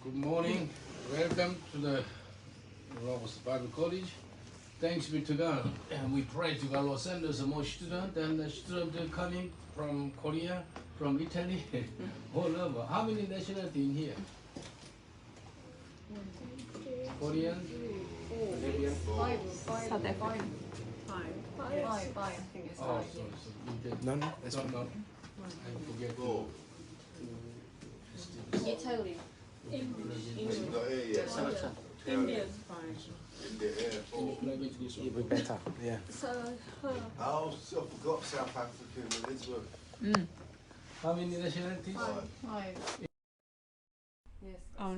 Good morning. Welcome to the Robust Bible College. Thanks be to God. And we pray to God, Lord, send us more students, and the students are coming from Korea, from Italy, all over. How many nationalities in here? Korean? Five. South Africa. Five. I think it's Oh, five. so No, that's no, fine. no. I forget to Italy. India's fine. It'll be better, yeah. Oh, I forgot South African Elizabeth. How many nationalities? Five. Yes. Oh,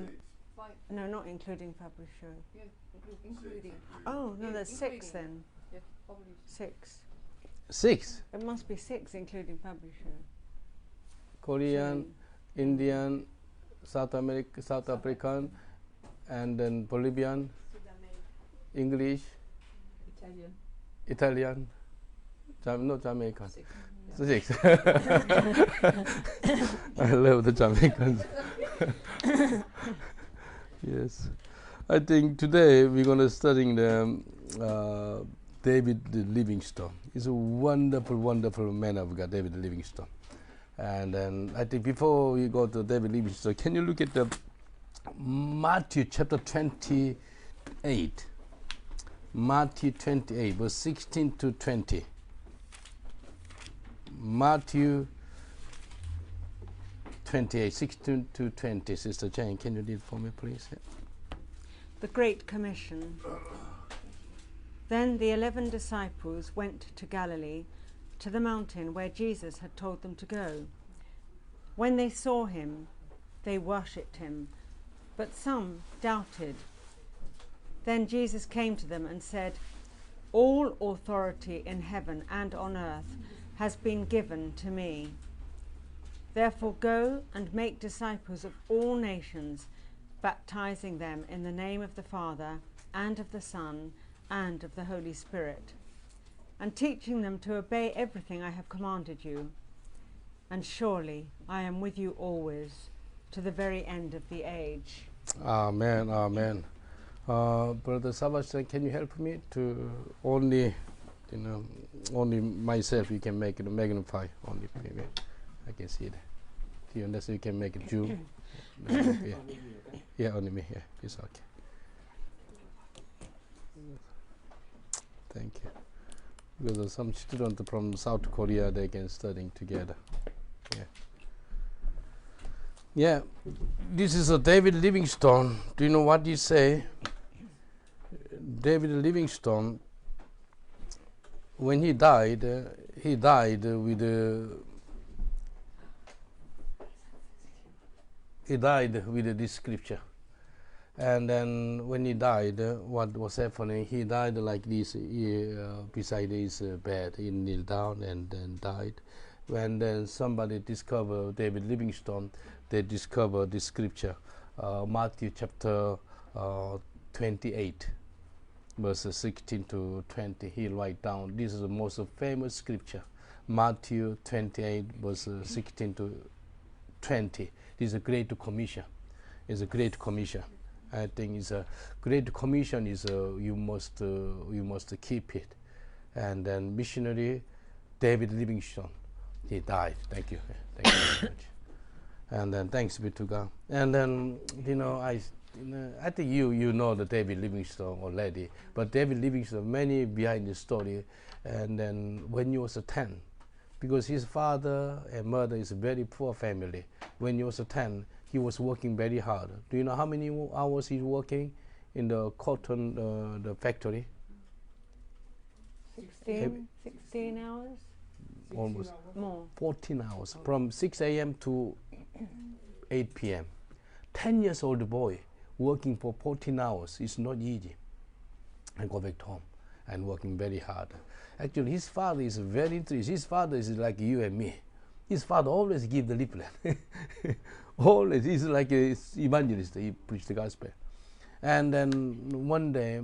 Five. no, not including publisher. Yeah, including. Oh, no, Yeah, that's six including. then. Yeah, probably. Six. 6. It must be six, including publisher. Korean, Chile. Indian, South African, and then Bolivian, English, Italian, not Jamaican. 6. I love the Jamaicans. Yes. I think today we're going to study the David Livingstone. He's a wonderful, wonderful man of God, David Livingstone. And then I think before we go to David Livingstone, can you look at the Matthew chapter 28? Matthew 28, verse 16 to 20. Matthew 28, 16 to 20. Sister Jane, can you read for me, please? Yeah. The Great Commission. Then the 11 disciples went to Galilee, to the mountain where Jesus had told them to go. When they saw him, they worshipped him, but some doubted. Then Jesus came to them and said, "All authority in heaven and on earth has been given to me. Therefore go and make disciples of all nations, baptizing them in the name of the Father and of the Son and of the Holy Spirit, and teaching them to obey everything I have commanded you. And surely I am with you always, to the very end of the age." Amen, amen. Brother Sebastian, can you help me to only myself you can make it magnify, only maybe I can see it. Do you understand? You can make it zoom. Yeah, only me. Yeah, it's okay. Thank you. Because some students from South Korea, they can studying together. Yeah. Yeah. This is a David Livingstone. Do you know what he say? David Livingstone, when he died with this scripture. And then when he died, what was happening? He died like this, beside his bed. He kneeled down and then died. When then somebody discovered David Livingstone, they discovered this scripture, Matthew chapter 28, verses 16 to 20. He write down, this is the most famous scripture, Matthew 28, verses 16 to 20. This is a great commission. It's a great commission. I think it's a great commission. Is you must keep it. And then missionary David Livingstone, he died. Thank you very much. And then thanks be to God. And then I think you know the David Livingstone already. But David Livingstone, many behind the story. And then when he was 10, because his father and mother is a very poor family. When he was 10, he was working very hard. Do you know how many hours he's working in the cotton the factory? 16 hours? Almost More. 14 hours, from 6 a.m. to 8 p.m. 10 years old boy working for 14 hours is not easy. And go back home and working very hard. Actually, his father is very interesting. His father is like you and me. His father always give the leaflet. Always, he's like an evangelist. He preached the gospel. And then one day,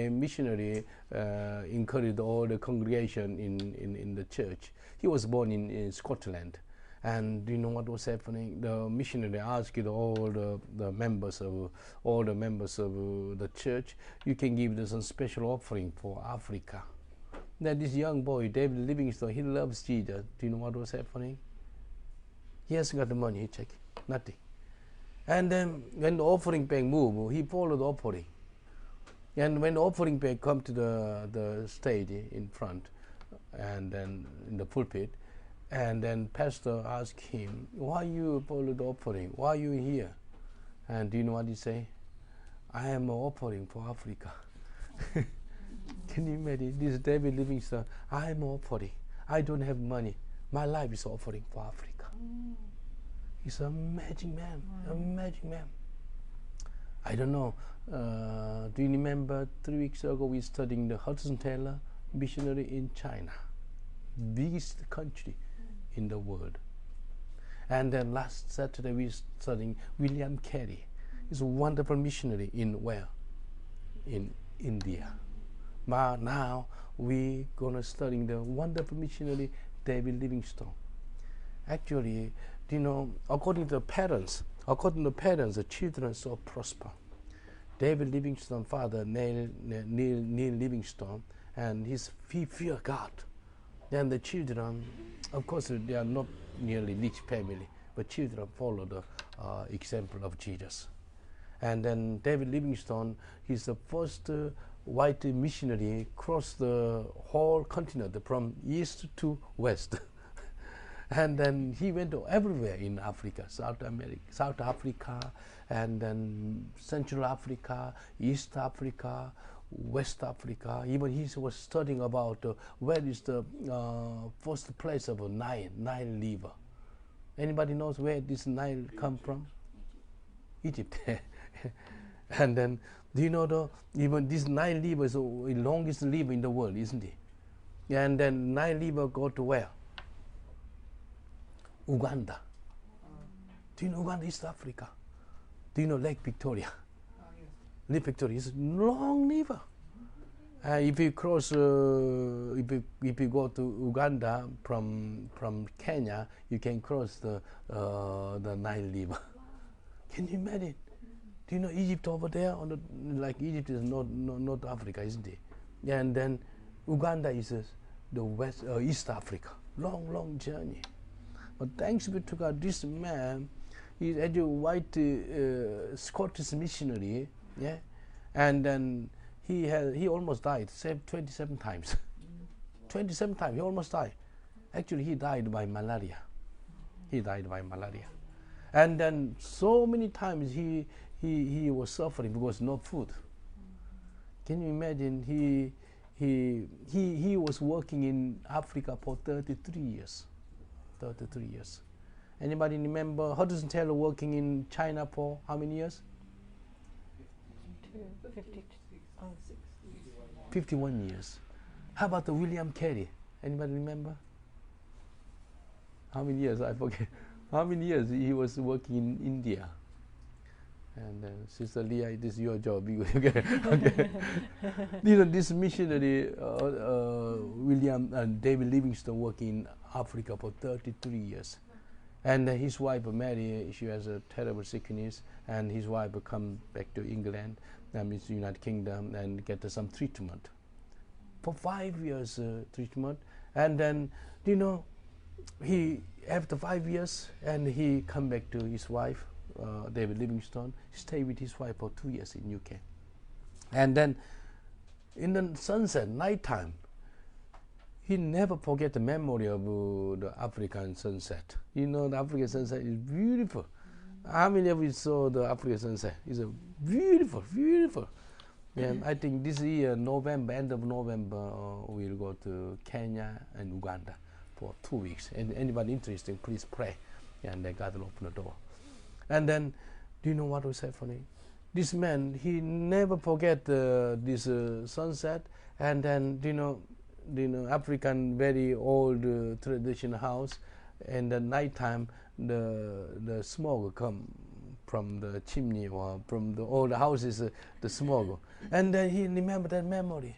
missionary encouraged all the congregation in the church. He was born in Scotland, And do you know what was happening? The missionary asked all the members of the church, you can give them some special offering for Africa. Then this young boy, David Livingstone, he loves Jesus. Do you know what was happening? He hasn't got the money, he checked, nothing. And then when the offering bag moved, he followed the offering. And when the offering bag come to the stage in front, and then in the pulpit, and then pastor asked him, why you follow the offering? Why are you here? And do you know what he say? I am an offering for Africa. Can you imagine? This David Livingstone, I am an offering. I don't have money. My life is offering for Africa. He's a magic man, a magic man. I don't know. Do you remember 3 weeks ago we studying the Hudson Taylor missionary in China, biggest country in the world. And then last Saturday we studying William Carey. He's a wonderful missionary in where? In India. But now we're gonna studying the wonderful missionary David Livingstone. Actually, do you know, according to the parents, the children so prosper. David Livingstone, father Nile Livingstone, and he fear God. Then the children, of course, they are not nearly rich family, but children follow the example of Jesus. And then David Livingstone, he's the first white missionary across the whole continent from east to west. And then he went everywhere in Africa, South Africa, and then Central Africa, East Africa, West Africa. Even he was studying about where is the first place of a Nile River. Anybody knows where this Nile come from? Egypt. And then, do you know even this Nile River is the longest river in the world, isn't it? And then Nile River go to where? Uganda. Do you know Uganda, East Africa? Do you know Lake Victoria? Lake Victoria is a long river. If you cross, if you go to Uganda from Kenya, you can cross the Nile River. Can you imagine? Do you know Egypt over there? Like Egypt is not Africa, isn't it? Yeah, and then Uganda is the west, East Africa. Long journey. But thanks be to God, this man is a white Scottish missionary, yeah, and then he almost died 27 times. 27 times he almost died. Actually, he died by malaria. And then so many times he was suffering because no food. Can you imagine? He was working in Africa for 33 years. 33 years. Anybody remember Hudson Taylor working in China for how many years? 51 years. How about the William Carey? Anybody remember? How many years? I forget. How many years he was working in India? And Sister Leah, this is your job. Okay. You know, this missionary, William and David Livingstone, working in Africa for 33 years. And his wife, Mary, she has a terrible sickness, and his wife come back to England, means United Kingdom, and get some treatment. For 5 years treatment. And then, you know, he, after 5 years, and he come back to his wife, David Livingstone, stay with his wife for 2 years in UK. And then in the sunset, nighttime, he never forget the memory of the African sunset. You know, the African sunset is beautiful. How many of you saw the African sunset? It's a beautiful. And I think this year, November, end of November, we'll go to Kenya and Uganda for 2 weeks. And anybody interested, please pray. And then God will open the door. And then, do you know what was happening? This man, he never forget this sunset. And then, do you know, African very old traditional house. And the nighttime, the smoke come from the chimney or from the old houses, the smoke. And then he remembered that memory.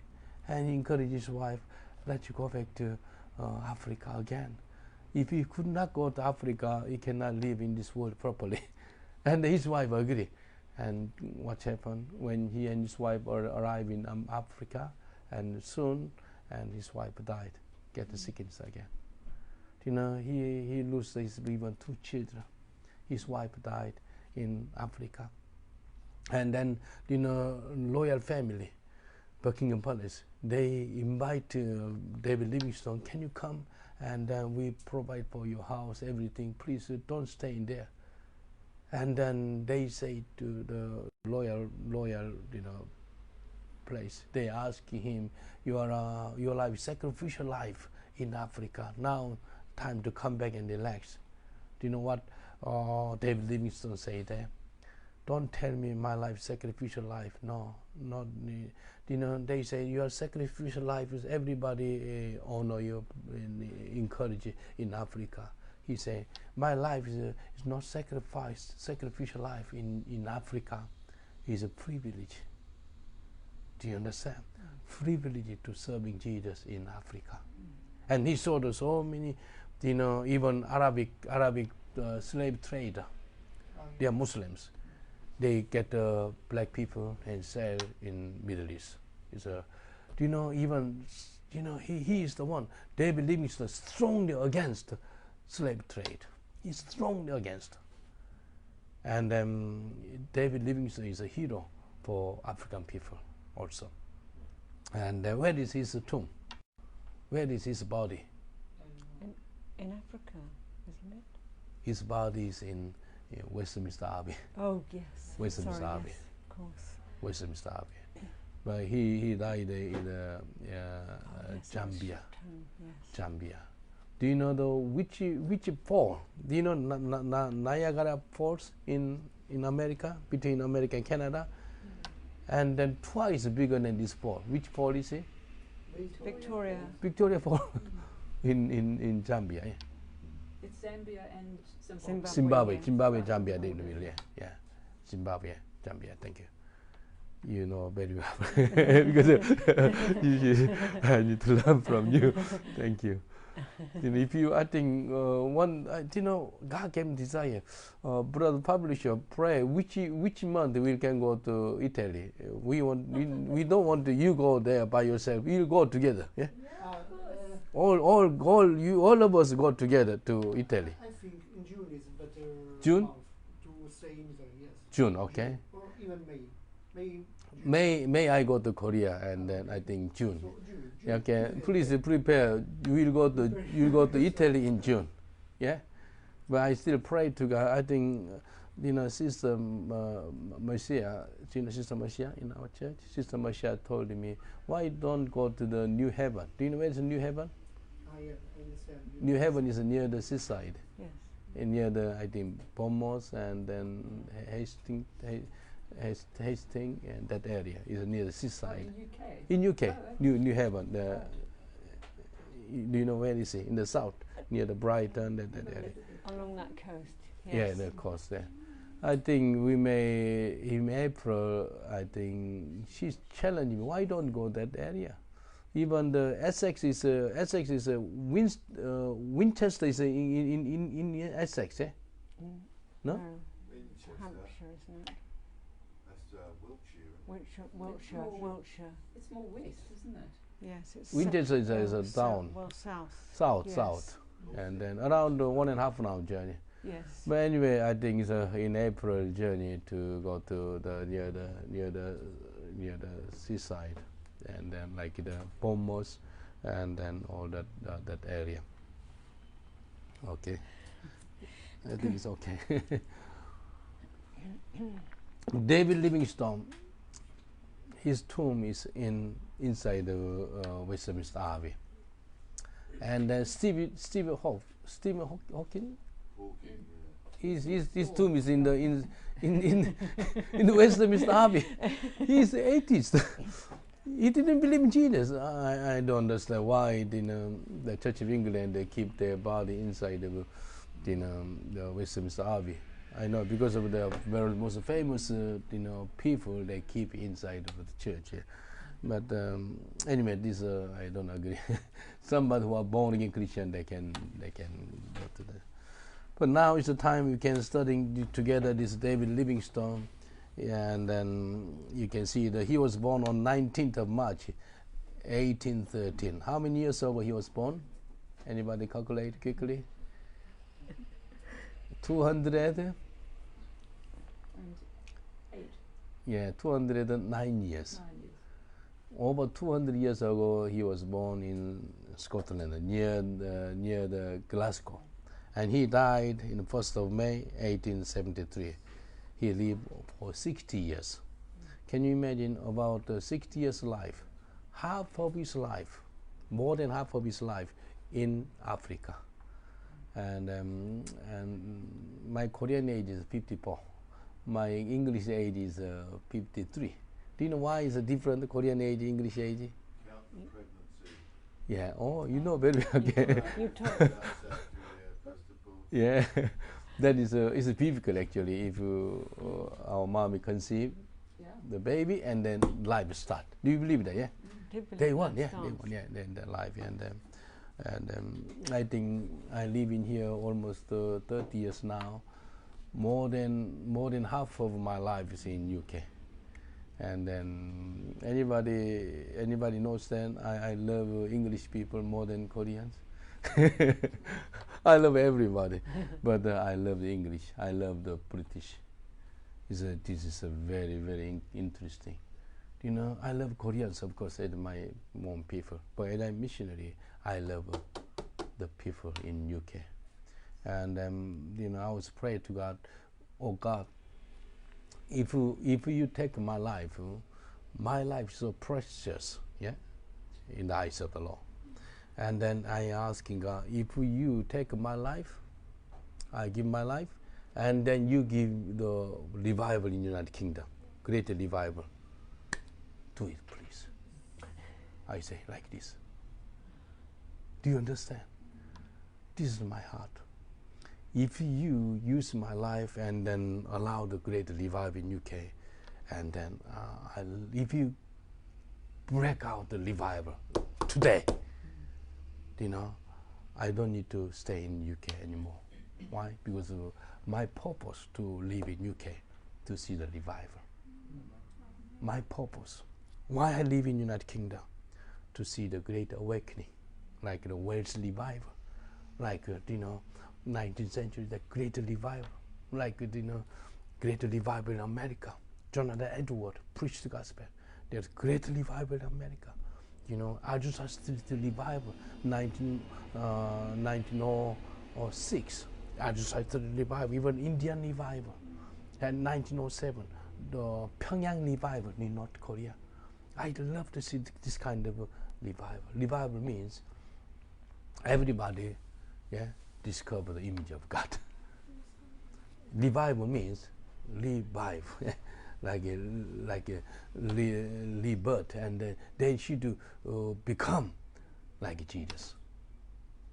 And he encouraged his wife, let you go back to Africa again. if he could not go to Africa, he cannot live in this world properly. And his wife agreed. And what happened when he and his wife arrived in Africa, and soon, and his wife died, get the sickness again. You know, he lost his even 2 children. His wife died in Africa. And then, you know, loyal family, Buckingham Palace, they invite David Livingstone, can you come? And we provide for your house, everything. Please don't stay in there. And then they say to the loyal, you know, place, they ask him, your life, sacrificial life in Africa. Now, time to come back and relax. Do you know what David Livingstone said there? Don't tell me my life, sacrificial life. No, not. You know, they say your sacrificial life is everybody honor you and encourage you in Africa. He said, my life is not sacrificial life in Africa. It's a privilege. Do you understand? Privilege to serving Jesus in Africa. And he saw so many, you know, even Arabic slave trader. They are Muslims. They get black people and sell in Middle East. It's a, do you know, even, you know, he is the one. David Livingstone strongly against slave trade. He's strongly against. And David Livingstone is a hero for African people also. And where is his tomb? Where is his body? In Africa, isn't it? His body is in Westminster Abbey. Oh, yes. Westminster Sorry, Abbey. yes, of course. Westminster Abbey. But he died in Zambia. Yes. Zambia. Do you know which fall? Do you know Niagara Falls in America, between America and Canada? And then twice bigger than this fall. Which fall is it? Victoria. Victoria Fall in Zambia. Yeah. It's Zambia and Zimbabwe. Zimbabwe, Zambia, yeah. Zimbabwe, Zambia, thank you. You know very well. Because I need to learn from you. Thank you. And if you, I think, you know, God gave desire. Brother publisher, pray which month we can go to Italy. We don't want you go there by yourself. We'll go together. Yeah. All of us go together to Italy. I think in June is a better June? month to stay in Italy, yes. June, okay. Or even May. May I go to Korea, and then I think June. So June. Yeah, okay, please prepare. You will go to Italy in June. Yeah, but I still pray to God. I think, you know, Sister Marcia, Sister Marcia in our church, Sister Marcia told me, why don't go to the New Heaven? Do you know where is the New Heaven? Yeah, I understand. New Heaven is near the seaside, Yes. near the, I think, Bournemouth and then Hastings, and that area is near the seaside. in UK. In UK, okay. New Haven. Do you know where is it? In the south, near the Brighton, that area. Along that coast. Yes. Yeah, the coast there. I think we may, in April, I think she's challenging me. Why don't go that area? Even the Essex is Winchester is in Essex, eh? No? Hampshire, isn't it? That's Wiltshire. It's more west, isn't it? Yes, it's Winchester is a town. Well, south. South, Yes. and then around 1.5 hour journey. Yes. But anyway, I think it's in April journey to go to the near the seaside, and then like the Bournemouth, and then all that area. Okay, I think it's okay. David Livingstone, his tomb is inside the Westminster Abbey, and Stephen Hawking. His tomb is in the Westminster Abbey. He's an atheist. He didn't believe in Jesus. I don't understand why the Church of England they keep their body inside the Westminster Abbey. I know because of the very most famous people they keep inside of the church. But anyway, this I don't agree. Somebody who are born again Christian, they can go to the. But now is the time we can study together this David Livingstone, and then you can see that he was born on 19th of March, 1813. How many years ago he was born? Anybody calculate quickly? 200. And 8. Yeah, 209 years. 9 years. Over 200 years ago, he was born in Scotland, near the Glasgow, and he died in the 1st of May, 1873. He lived for 60 years. Can you imagine about 60 years life? Half of his life, more than half of his life, in Africa, and my Korean age is 54. My English age is 53. Do you know why it's a different Korean age, English age? Count the pregnancy. Yeah. Oh, you know very well. Okay. You told. That's after, first of all. Yeah. That is it's difficult actually. If our mommy conceive Yeah. the baby and then life start. Do you believe that? Yeah. Day one. Yeah. Start. Day one. Yeah. Then the life and I think I live in here almost 30 years now. More than half of my life is in UK. And then anybody knows then I love English people more than Koreans. I love everybody, but I love the English. I love the British. This is a very, very interesting. You know, I love Koreans, of course, as my own people. But as a missionary, I love the people in UK. And you know, I was praying to God, oh God, if you take my life is so precious, yeah, in the eyes of the Lord. And then I asking God, if you take my life, I give my life, and then you give the revival in the United Kingdom, great revival. Do it, please. I say like this. Do you understand? This is my heart. If you use my life and then allow the great revival in UK, and then if you break out the revival today, you know, I don't need to stay in UK anymore. Why? Because my purpose to live in UK, to see the revival. My purpose. Why I live in United Kingdom? To see the great awakening, like the Wales revival, like 19th century, the great revival, like great revival in America. Jonathan Edwards preached the gospel. There's great revival in America. You know, Azusa Street revival, 1906. Azusa Street revival, even Indian revival, and 1907, the Pyongyang revival in North Korea. I'd love to see this kind of revival. Revival means everybody, discover the image of God. Revival means revive, like a rebirth, and they should become like Jesus.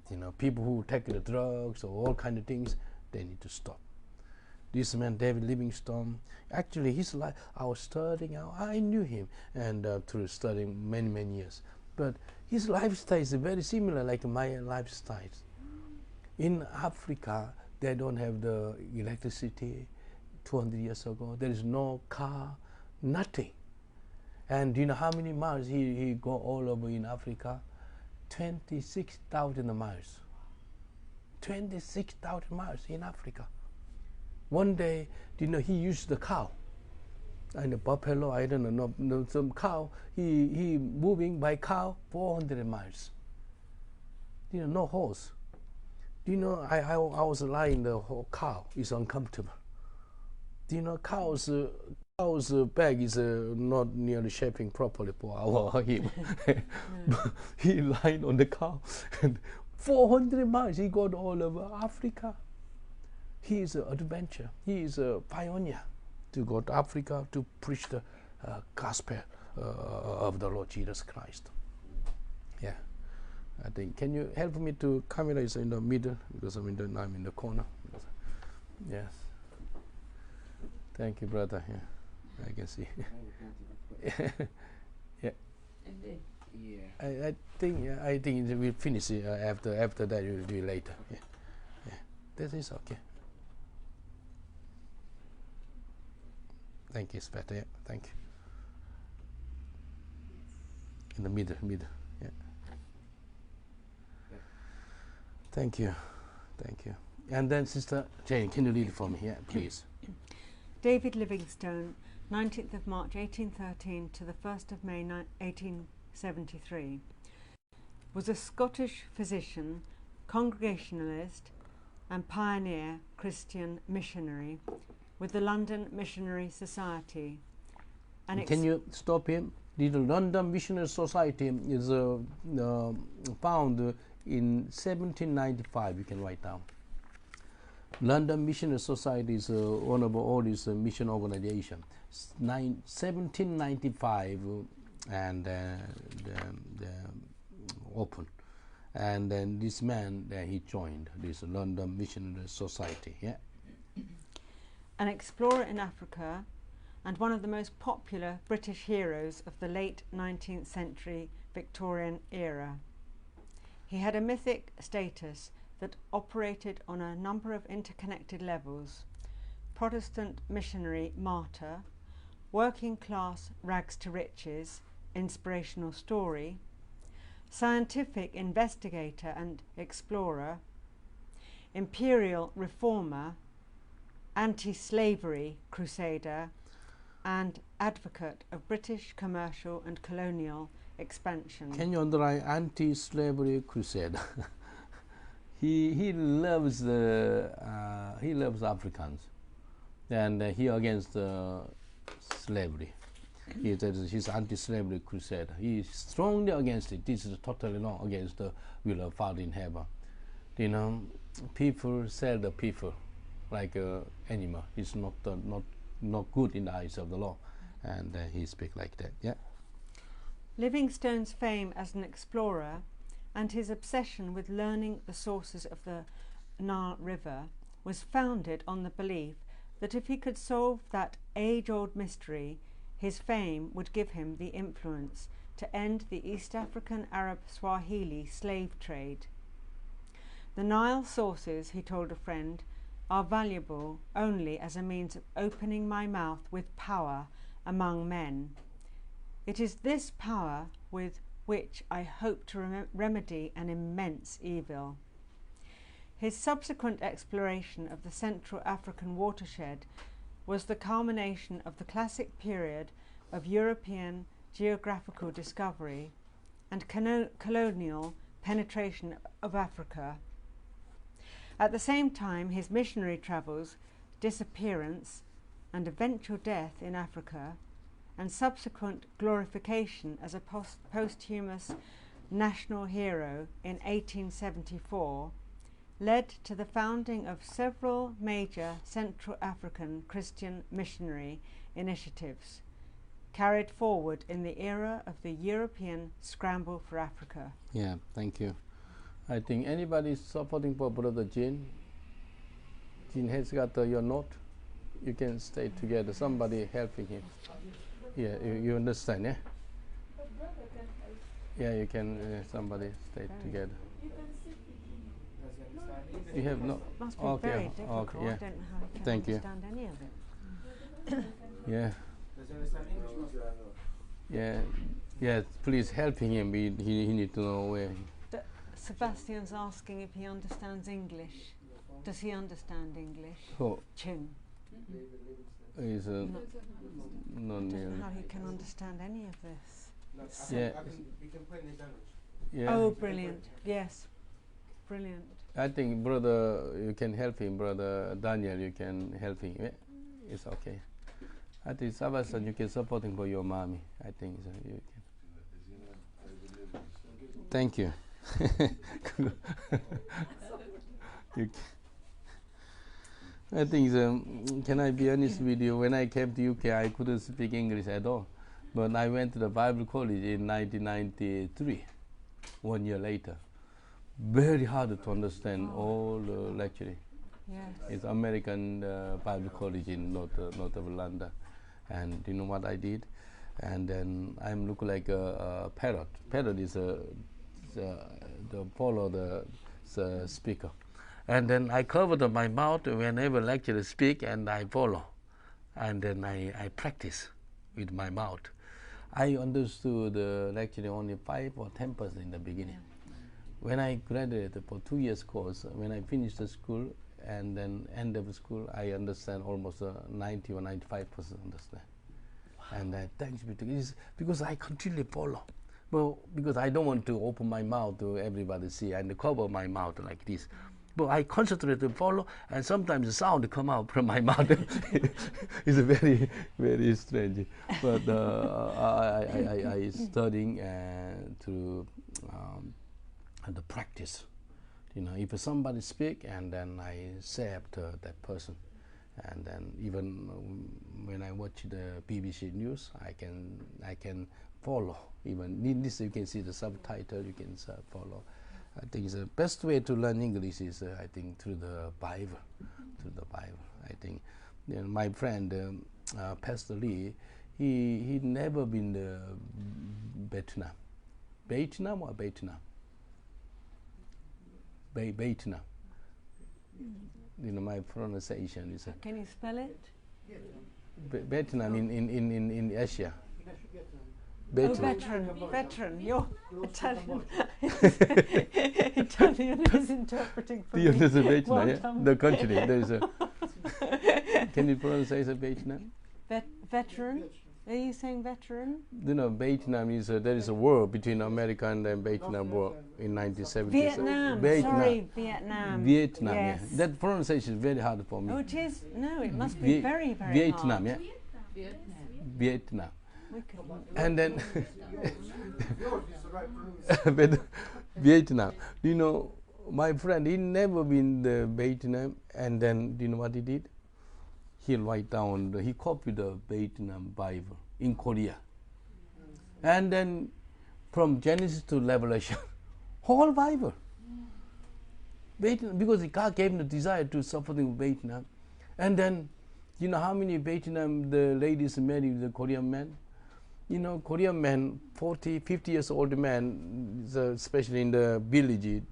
You know, people who take the drugs or all kind of things, they need to stop. This man, David Livingstone, actually his life, I was studying, I knew him, and through studying many years. But his lifestyle is very similar like my lifestyle. In Africa, they don't have the electricity 200 years ago. There is no car, nothing. And do you know how many miles he go all over in Africa? 26,000 miles. 26,000 miles in Africa. One day, he used the cow and the buffalo, I don't know, some cow. He moving by cow 400 miles. No horse. I was lying the whole cow is uncomfortable. Cow's back is not nearly shaping properly for him. He lying on the cow, and 400 miles he got all over Africa. He is an adventure. He is a pioneer to go to Africa to preach the gospel of the Lord Jesus Christ. Yeah, I think. Can you help me to camera is in the middle because I'm in the corner. Yes. Thank you, brother. Yeah, I can see. Yeah. Indeed. Yeah. I think we'll finish it after that. We'll do it later. Yeah. This is okay. Thank you, it's better. Yeah. Thank you. In the middle. Yeah. Thank you. And then Sister Jane, can you read it for me? Yeah, please. David Livingstone, 19th of March 1813 to the 1st of May 1873, was a Scottish physician, Congregationalist and pioneer Christian missionary with the London Missionary Society. And Can you stop him? The London Missionary Society is found in 1795. You can write down. London Missionary Society is one of all these mission organizations. 1795 and open. And then this man, he joined this London Missionary Society. Yeah. An explorer in Africa and one of the most popular British heroes of the late 19th century Victorian era. He had a mythic status that operated on a number of interconnected levels: Protestant missionary martyr, working class rags to riches, inspirational story, scientific investigator and explorer, imperial reformer, anti-slavery crusader, and advocate of British commercial and colonial expansion. Can you underline anti-slavery crusader? he loves Africans, and he against slavery. He says he's anti-slavery crusader. He is strongly against it. This is totally wrong, against the will of Father in heaven. You know, people sell the people like an animal. It's not good in the eyes of the law, and he speaks like that. Yeah. Livingstone's fame as an explorer and his obsession with learning the sources of the Nile River was founded on the belief that if he could solve that age-old mystery, his fame would give him the influence to end the East African Arab Swahili slave trade. The Nile sources, he told a friend, are valuable only as a means of opening my mouth with power among men. It is this power with which I hope to remedy an immense evil. His subsequent exploration of the Central African watershed was the culmination of the classic period of European geographical discovery and colonial penetration of Africa. At the same time, his missionary travels, disappearance, and eventual death in Africa, and subsequent glorification as a posthumous national hero in 1874, led to the founding of several major Central African Christian missionary initiatives, carried forward in the era of the European Scramble for Africa. Yeah, thank you. I think anybody supporting for Brother Jean? Jean has got your note. You can stay together. Somebody helping him. Yeah, you understand, yeah? Yeah, you can. Somebody stay together. You have no. Must be very difficult. Okay, yeah. I don't know how he can Thank you. understand any of it. Yeah. Does he understand English? Yeah. Yeah. Please helping him. He need to know where. Sebastian's asking if he understands English. Does he understand English? Oh, Chung. he's not I don't near. know how he can understand any of this. Yeah. We can play in his language. Yeah. Oh, brilliant. Yes. Brilliant. I think brother, you can help him. Brother Daniel, you can help him. Yeah? It's okay. I think Sebastian, you can support him for your mommy. I think so. You can. Thank you. I think can I be honest with you? When I came to UK, I couldn't speak English at all. But I went to the Bible college in 1993, 1 year later. Very hard to understand all the lecturing. Yes. It's American Bible college in north of London. And you know what I did? and then I'm look like a parrot. Parrot is the follow the speaker, and then I covered my mouth whenever lecturer speak, and I follow, and then I practice with my mouth. I understood the lecture only 5 or 10% in the beginning. When I graduated for 2 years course, when I finished the school and then end of the school, I understand almost 90 or 95% understand. And thanks be to God, because I continually follow. Well, because I don't want to open my mouth to everybody see and cover my mouth like this. But I concentrate to follow, and sometimes the sound come out from my mouth. It's very, very strange. But I studying to the practice. You know, if somebody speak, and then I say after that person. And then even when I watch the BBC news, I can follow. Even in this, you can see the subtitle. You can follow. I think the best way to learn English is, I think, through the Bible. Through the Bible, I think. You know, my friend Pastor Lee, he never been to Vietnam. Vietnam or Vietnam? Vietnam. You know, my pronunciation is. Can you spell it? Vietnam in Asia. Oh, veteran. You're Italian. Italian is interpreting for Do you me. understand Vietnam? Well Yeah? done. The country. There is a. Can you pronounce Vietnam? Veteran? Are you saying veteran? You know, Vietnam is there is a war between America and Vietnam war in 1970s. Vietnam. Sorry, Vietnam. Vietnam. Yes. Yeah. That pronunciation is very hard for me. Oh, it is? No, it must be very, very Vietnam. hard. Yeah. Vietnam. We could- And then Yours is the right pronunciation. Vietnam. You know, my friend, he never been to Vietnam, and then you know what he did? He write down. He copied the Vietnam Bible in Korea, and then from Genesis to Revelation, whole Bible. Vietnam, because God gave him the desire to supporting Vietnam, and then you know how many Vietnam the ladies married the Korean men. You know, Korean men, 40, 50 years old men, especially in the village,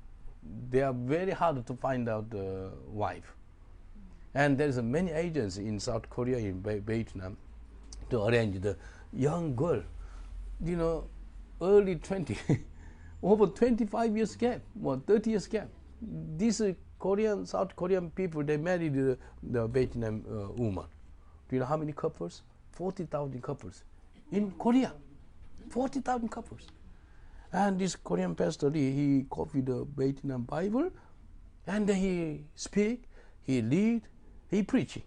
they are very hard to find out the wife. And there's many agents in South Korea, in Vietnam, to arrange the young girl. You know, early 20, over 25 years gap, or 30 years gap. These South Korean people, they married the Vietnam woman. Do you know how many couples? 40,000 couples. In Korea, 40,000 couples. And this Korean pastor, he copied the Vietnam Bible, and then he speak, he lead, he preaching.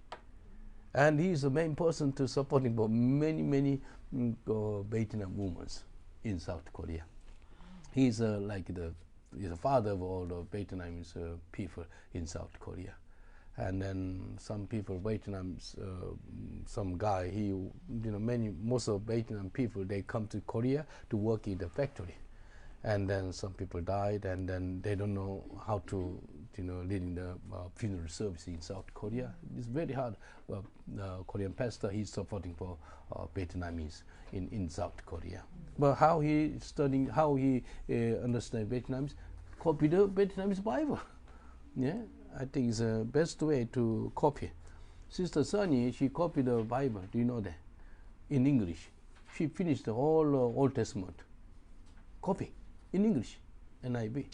And he is the main person to supporting for many Vietnam women in South Korea. He's he's the father of all the Vietnamese people in South Korea. And then some people, Vietnam's, some guy, most of Vietnam people, they come to Korea to work in the factory. And then some people died, and then they don't know how to, leading the funeral service in South Korea. It's very hard. Well, the Korean pastor, he's supporting for Vietnamese in South Korea. But how he studying, how he understand Vietnamese, copy the Vietnamese Bible. Yeah. I think it's the best way to copy. Sister Sunny, she copied the Bible. Do you know that? In English. She finished the whole Old Testament. Copy in English, NIV.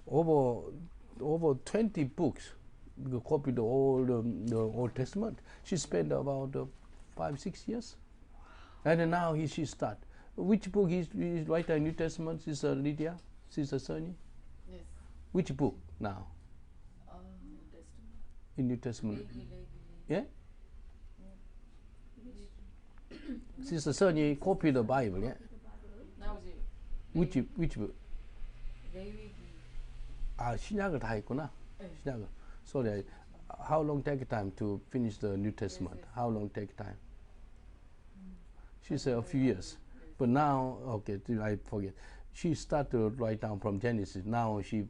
Over 20 books. Copied the Old Testament. She spent about 5-6 years. And then now she start. Which book is write in New Testament, Sister Lydia, Sister Sunny? Yes. Which book now? In New Testament. Yeah? Sister Sunny copied the Bible, yeah? Which book? 신약을 다 했구나. 신약을. Sorry, how long take time to finish the New Testament? How long take time? She said a few years. But now, okay, I forget. She started to write down from Genesis. Now she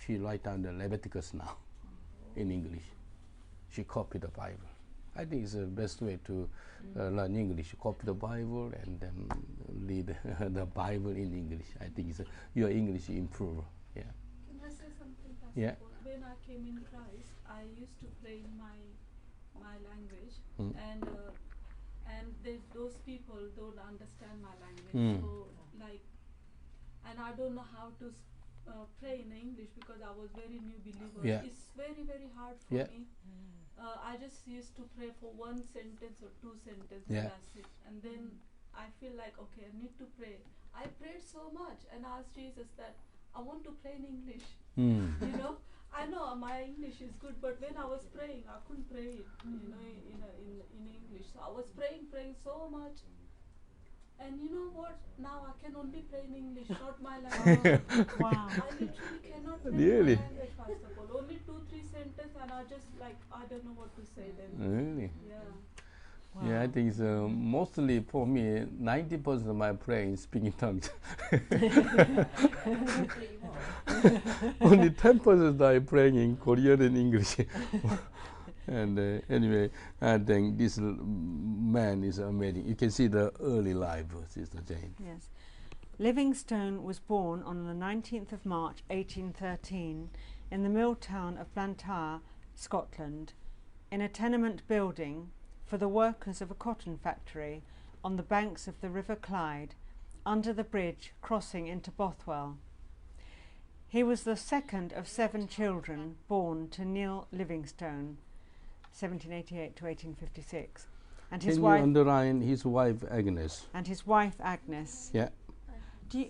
write down the Leviticus now. In English. She copied the Bible. I think it's the best way to learn English. Copy the Bible and then read the Bible in English. I think your English improve. Yeah. Can I say something, Pastor Yeah. Paul? When I came in Christ, I used to pray in my language, and those people don't understand my language. So like, and I don't know how to pray in English because I was very new believer. Yeah. It's very, very hard for Yeah. me. I just used to pray for one sentence or two sentences, Yeah. and that's it. And then I feel like, okay, I need to pray. I prayed so much and asked Jesus that I want to pray in English. You know, I know my English is good, but when I was praying, I couldn't pray it, you know, in English. So I was praying so much. And you know what? Now I can only pray in English, not my language. Wow. I literally cannot pray Really? in my language, Pastor Paul. Only 2-3 sentences, and I just like, I don't know what to say then. Really? Yeah. Yeah, I think it's mostly for me, 90% of my praying is speaking tongues. Only 10% I praying in Korean and English. And anyway, I think this man is amazing. You can see the early life of Sister Jane. Yes. Livingstone was born on the 19th of March 1813 in the mill town of Blantyre, Scotland, in a tenement building for the workers of a cotton factory on the banks of the River Clyde, under the bridge crossing into Bothwell. He was the second of 7 children born to Nile Livingstone, 1788 to 1856, and his Can wife you underline his wife Agnes? Agnes. Yeah. Do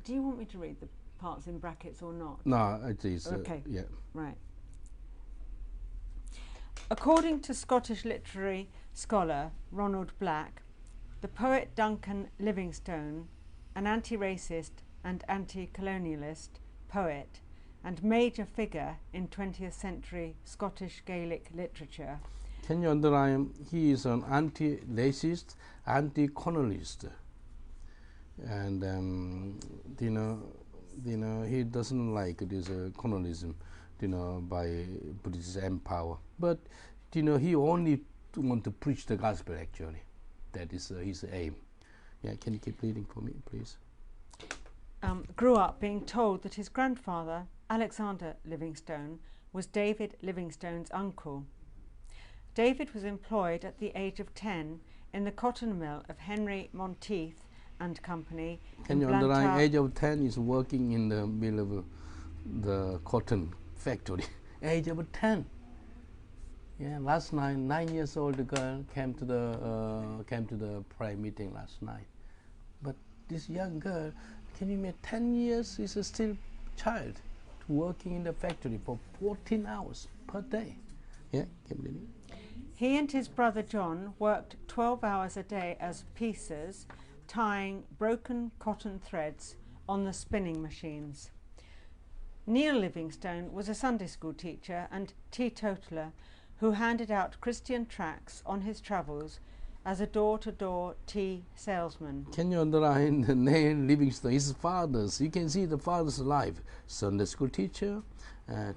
you want me to read the parts in brackets or not? No, it is. Okay. Yeah. Right. According to Scottish literary scholar Ronald Black, the poet Duncan Livingstone, an anti-racist and anti-colonialist poet and major figure in 20th century Scottish Gaelic literature. Can you underline? He is an anti-racist, anti-colonialist, and he doesn't like this colonialism, by British Empire. But he only want to preach the gospel. Actually, that is his aim. Yeah, can you keep reading for me, please? Grew up being told that his grandfather, Alexander Livingstone, was David Livingstone's uncle. David was employed at the age of 10 in the cotton mill of Henry Monteith and Company. Can you underline? Age of 10 is working in the mill of the cotton factory. Age of 10. Yeah, last night, 9 years old girl came to the prayer meeting last night. But this young girl, can you imagine, 10 years is a still child, working in the factory for 14 hours per day. Yeah, keep reading. He and his brother John worked 12 hours a day as piecers, tying broken cotton threads on the spinning machines. Nile Livingstone was a Sunday school teacher and teetotaler who handed out Christian tracts on his travels as a door-to-door tea salesman. Can you underline the name Livingstone? His father's, you can see the father's life. Sunday school teacher,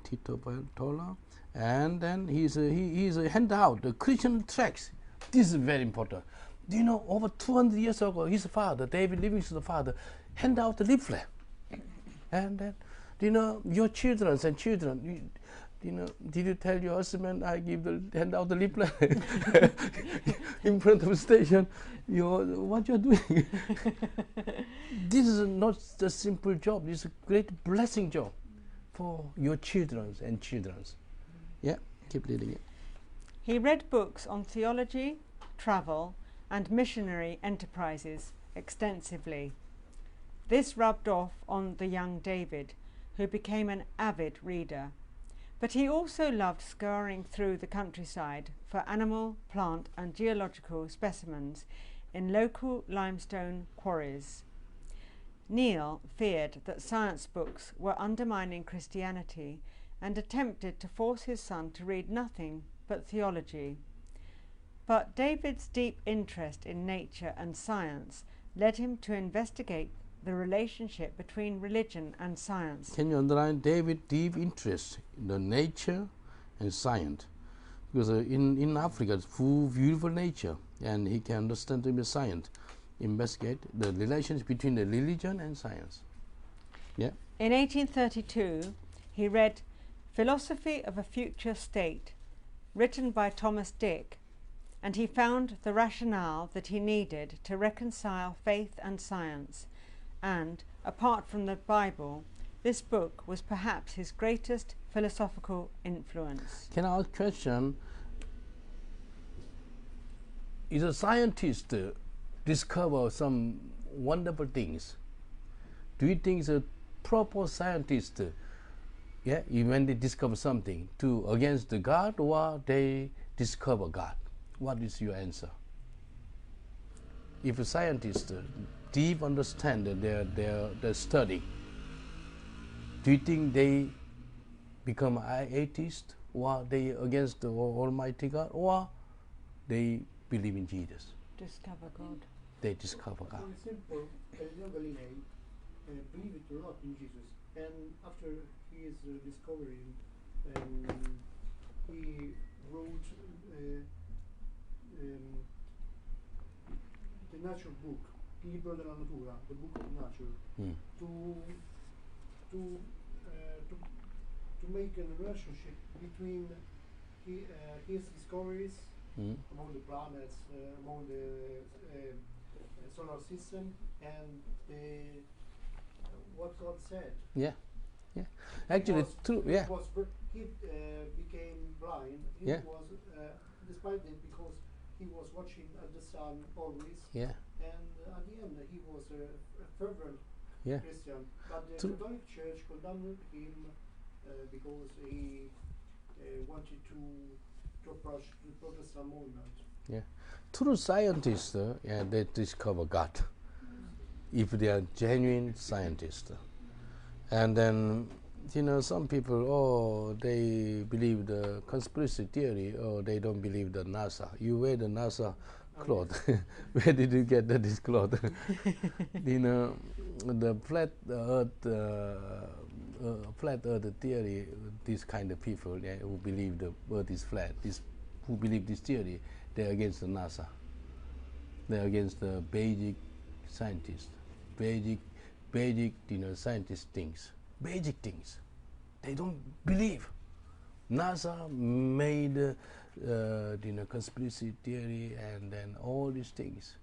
teetotaler, and then he's a handout the Christian tracts. This is very important. Do you know, over 200 years ago, his father, David Livingstone's father, hand out the leaflet. And then, your children, did you tell your husband I hand out the leaflet in front of the station? What you're doing? This is not a simple job. This is a great blessing job for your children and children's. Yeah, keep reading it. He read books on theology, travel, and missionary enterprises extensively. This rubbed off on the young David, who became an avid reader. But he also loved scouring through the countryside for animal, plant, and geological specimens in local limestone quarries. Neil feared that science books were undermining Christianity and attempted to force his son to read nothing but theology. But David's deep interest in nature and science led him to investigate the relationship between religion and science. Can you underline David's deep interest in the nature and science? because in Africa it's full beautiful nature, and he can understand the science, investigate the relations between the religion and science. Yeah. In 1832, he read Philosophy of a Future State, written by Thomas Dick, and he found the rationale that he needed to reconcile faith and science. And, apart from the Bible, this book was perhaps his greatest philosophical influence. Can I ask a question? Is a scientist discover some wonderful things? Do you think a proper scientist, when they discover something, to against the God, or they discover God? What is your answer? If a scientist deep understand their study, do you think they become atheist, or they against the Almighty God, or they believe in Jesus? Discover God. They discover God. Very simple. Galileo Galilei believed a lot in Jesus, and after his discovery, he wrote the nature book, Il libro della natura, the book of nature, to make a relationship between his discoveries among the planets, among the solar system, and what God said. Yeah, yeah. Actually, true. Yeah. He became blind. He Yeah. was, despite it, because he was watching the sun always. Yeah. And at the end, he was a fervent Yeah. Christian. But the True. Catholic Church condemned him because he wanted to approach the Protestant movement. Yeah. True scientists, they discover God. If they are genuine scientists. And then, some people, they believe the conspiracy theory, or they don't believe the NASA. You wear the NASA cloth. Where did you get this cloth? The flat earth theory, this kind of people who believe the earth is flat, who believe this theory, they're against the NASA. They're against the basic scientists. Basic, scientist things. Basic things. They don't believe. NASA made, conspiracy theory, and then all these things.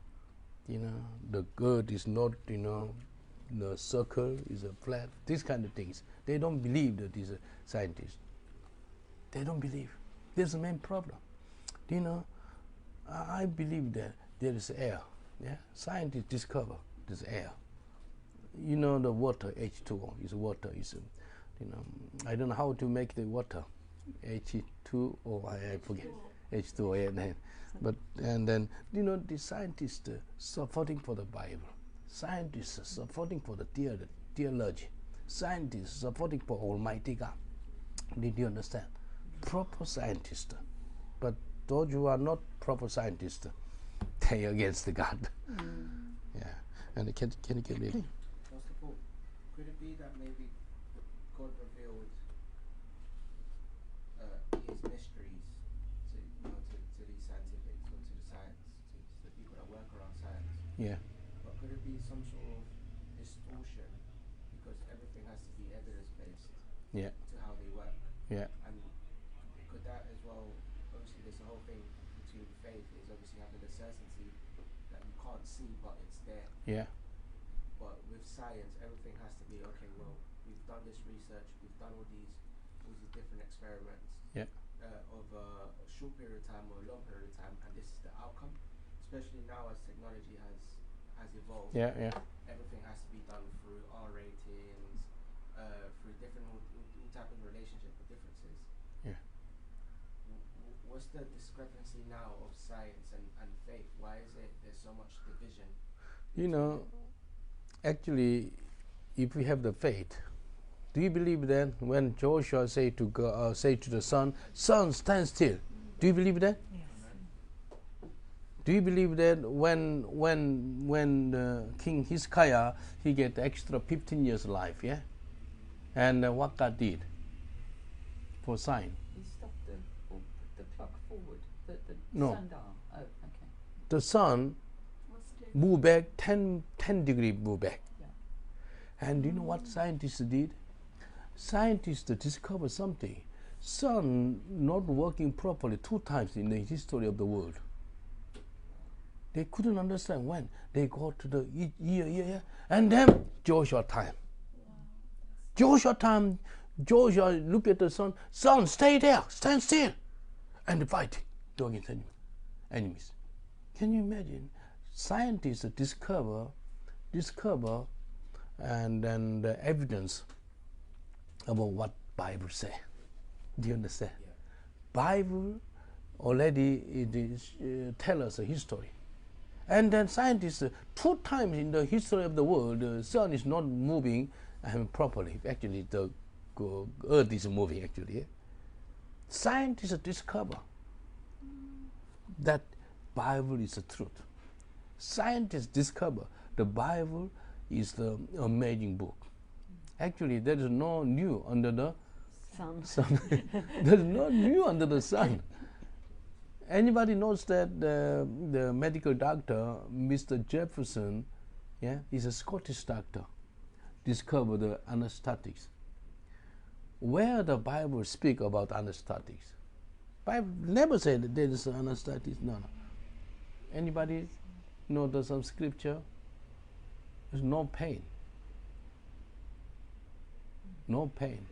The earth is not, the circle is a flat. These kind of things. They don't believe that these scientists. They don't believe. There's the main problem. I believe that there is air. Yeah, scientists discover there's air. The water, H2O, is water. Is I don't know how to make the water, H2O. I forget, H2O. Yeah, but and then the scientists supporting for the Bible, scientists supporting for the theology, scientists supporting for Almighty God. Did you understand? Proper scientists, but those who are not proper scientists, they are against the God. Yeah, and can you give me? Pastor Paul, could it be that maybe God revealed his mysteries to these scientifics, or to the science, to the people that work around science? Yeah. But could it be some sort of distortion, because everything has to be evidence-based Yeah. to how they work? Yeah. And could that as well, obviously there's a whole thing between faith is obviously having the certainty that you can't see but it's there. Yeah. But with science, everything has to be, okay, well, we've done this research, we've done all these different experiments Yeah. over a short period of time or a long period of time, and this is the outcome. Especially now as technology has evolved, Yeah. Yeah. everything has to be done through R ratings, through different all type of relationship with differences. Yeah. What's the discrepancy now of science and faith? Why is it there's so much division? Actually, if we have the faith, do you believe that when Joshua say to the sun, stand still? Do you believe that? Yes. Do you believe that when King Hezekiah, he get extra 15 years life, yeah? And what God did for sign? He stopped the clock No. Sundial. Oh, okay. The sun What's the move back 10 degree move back. Yeah. And do you know what scientists did? Scientists discovered something. Sun not working properly 2 times in the history of the world. They couldn't understand when. They go to the year, and then Joshua time. Joshua time, Joshua look at the sun. Sun, stay there, stand still, and fight against enemies. Can you imagine? Scientists discover, and then the evidence about what Bible say. Do you understand? Yeah. Bible already it is tell us a history, and then scientists 2 times in the history of the world the sun is not moving properly. Actually, the earth is moving. Actually, scientists discover that Bible is the truth. Scientists discover the Bible is the amazing book. Actually, there is no new under the sun. There is no new under the sun. Anybody knows that the medical doctor, Mr. Jefferson, yeah, is a Scottish doctor, discovered the anesthetics. Where the Bible speak about anesthetics? Bible never said that there is anesthetics. No. Anybody know there's some scripture? There's no pain. No pain.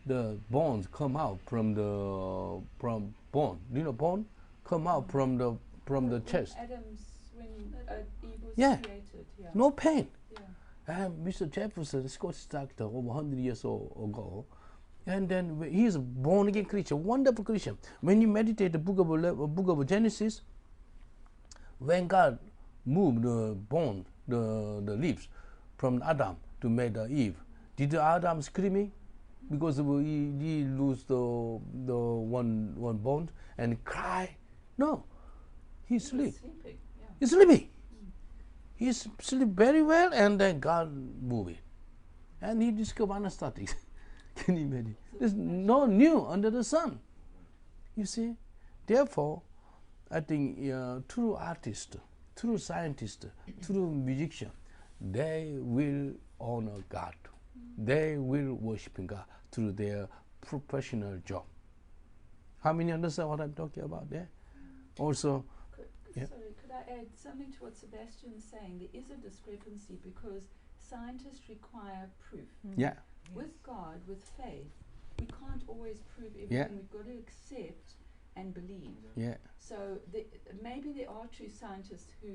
The bones come out from bone. Do you know bone? Come out from the When chest. when Eve was Yeah. created. Yeah. No pain. Yeah. And Mr. Jefferson, a Scottish doctor, over 100 years ago, and then he is a born again Christian, wonderful Christian. When you meditate the book of Genesis, when God moved the bone, the leaves from Adam to make Eve, did Adam screaming because he lose the one bone and cry? No, he He was sleep. sleeping. Yeah. He's sleeping. He sleep very well, and then God move it, and he discovered anesthetics. Can you imagine? There's no new under the sun. You see, therefore, I think true artists, true scientists, true musicians, they will honor God. They will worship God through their professional job. How many understand what I'm talking about there? Also, yeah. Sorry, could I add something to what Sebastian is saying? There is a discrepancy because scientists require proof. yeah, With God, with faith, we can't always prove everything. Yeah. We've got to accept and believe. yeah, So maybe there are true scientists who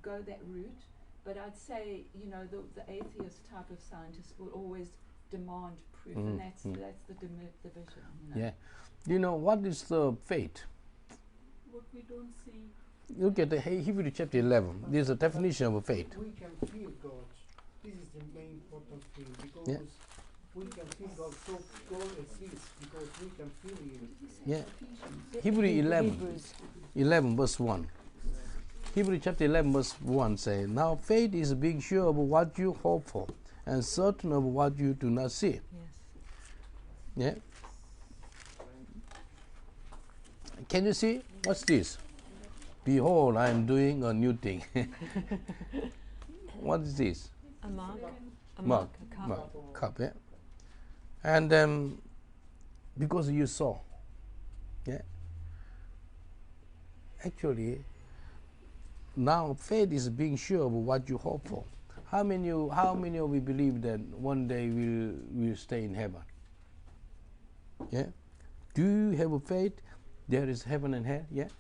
go that route, but I'd say, the atheist type of scientist will always demand proof, and that's the division. yeah. You know what is the faith? what we don't see? Look at the Hebrew chapter 11. There's a definition of a faith. We can feel God. This is the main important thing because Yeah. we can feel God. So God exists because we can feel Him. Yeah. Hebrew 11. Hebrews. 11 verse 1. Hebrew chapter 11 verse 1 say, now faith is being sure of what you hope for and certain of what you do not see. Yes. Yeah. Can you see? What's this? Behold, I am doing a new thing. What is this? A mug. A Mug. mug. A cup. Mug. Cup, yeah. And because you saw, yeah. Actually, now faith is being sure of what you hope for. How many of you believe that one day we'll stay in heaven? Yeah. Do you have a faith? There is heaven and hell. Yeah. Yes.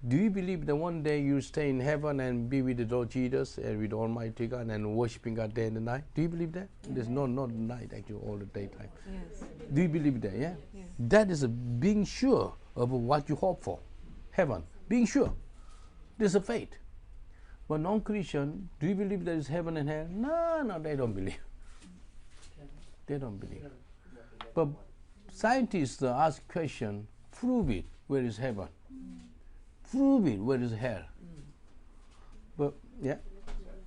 Do you believe that one day you'll stay in heaven and be with the Lord Jesus and with Almighty God and worshiping God day and night? Do you believe that? There's not night actually, all the daytime. Yes. Do you believe that? Yeah. Yes. That is a being sure of what you hope for, heaven. Being sure. There's a faith. But non-Christian, do you believe there is heaven and hell? No, they don't believe. They don't believe. But scientists ask question, prove it, where is heaven? Prove it, where is hell? But, yeah.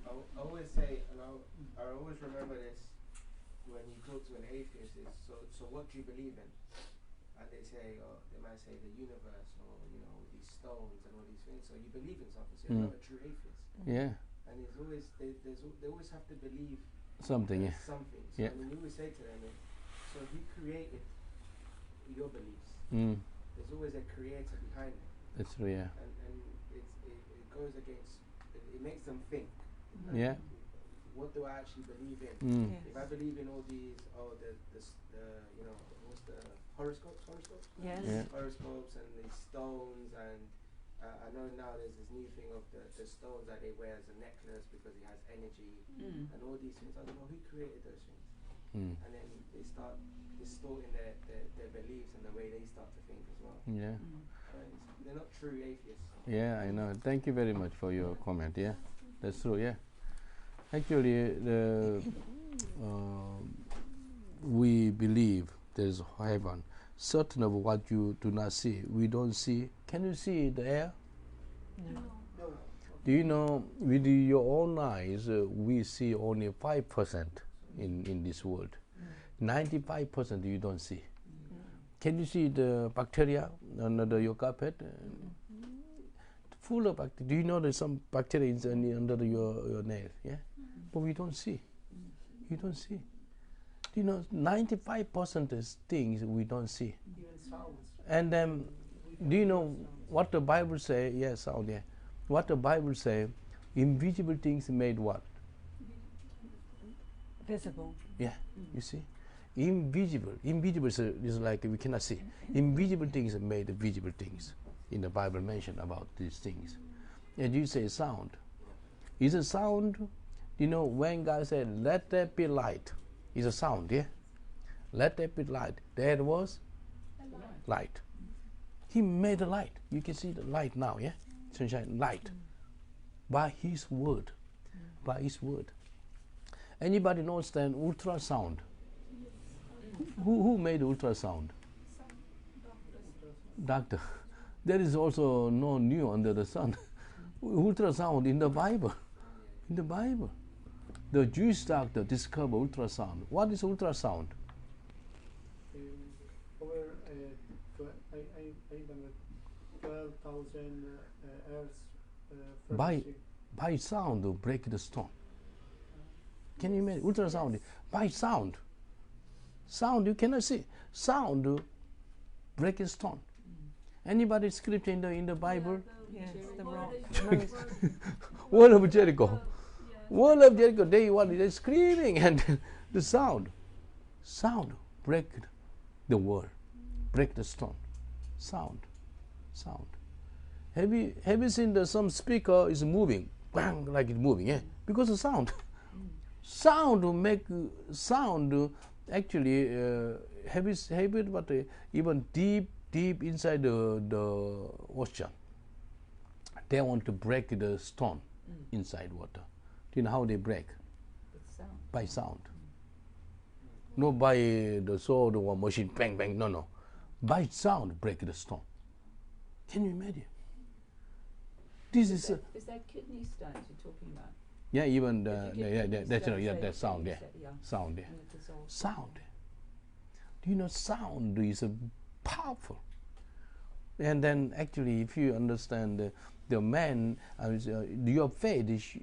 I always say, and I always remember this when you talk to an atheist, is so what do you believe in? And they say, they might say the universe, or these stones and all these things. So you believe in something. So you're not a true atheist. Yeah. And it's always they always have to believe Something. Yeah. something. So Yeah. when you always say to them, so who created your beliefs? There's always a creator behind it. That's true. Yeah. And it goes against. It makes them think. Yeah. What do I actually believe in? Yes. If I believe in all these, you know, what's the horoscopes? Yes. Yeah. Horoscopes and these stones, and I know now there's this new thing of the stones that they wear as a necklace because it has energy and all these things. I don't know who created those things. And then they start distorting their beliefs and the way they start to think as well. Yeah. They're not true atheists. Yeah, I know. Thank you very much for your comment. Yeah, that's true. Yeah, actually, we believe there is heaven. Certain of what you do not see, we don't see. Can you see the air? No. No. Do you know, with your own eyes, we see only 5% in this world. 95% you don't see. Can you see the bacteria under your carpet? Full of bacteria. Do you know there's some bacteria under your nail? Yeah, but we don't see. You don't see. Do you know 95% is things we don't see. Even sounds. And do you know what the Bible say? Yes, sound. Yeah. What the Bible say? Invisible things made what? Visible. Yeah. You see. Invisible is like we cannot see. Invisible things made visible things. In the Bible mention about these things. And you say sound. Is a sound, you know, when God said, let there be light, is a sound, yeah? Let there be light. There was light. He made the light. You can see the light now, yeah? Sunshine, light. By His word. By His word. Anybody understand ultrasound? Who made ultrasound? Doctor. There is also no new under the sun. Ultrasound in the Bible. In the Bible. The Jewish doctor discovered ultrasound. What is ultrasound? Over I 12,000 Earth's frequency. By sound to break the stone. Can you imagine? Ultrasound by sound. Sound you cannot see. Sound to break a stone. Anybody scripture in the Bible? Yes, the rock. Wall of Jericho. Wall of Jericho. They're screaming and the sound break the wall, break the stone. Sound. Have you seen some speaker is moving, bang, like it's moving? Yeah, because of sound. Sound to make sound. Actually, have you but even deep inside the ocean, they want to break the stone inside water. Do you know how they break? Sound. By sound. Not by the sword or machine, bang, bang, no. By sound, break the stone. Can you imagine? This is that kidney stones you're talking about? yeah, even That's that sound, yeah. Sound, yeah. Sound. Do you know sound is powerful? And then actually, if you understand the man, your faith is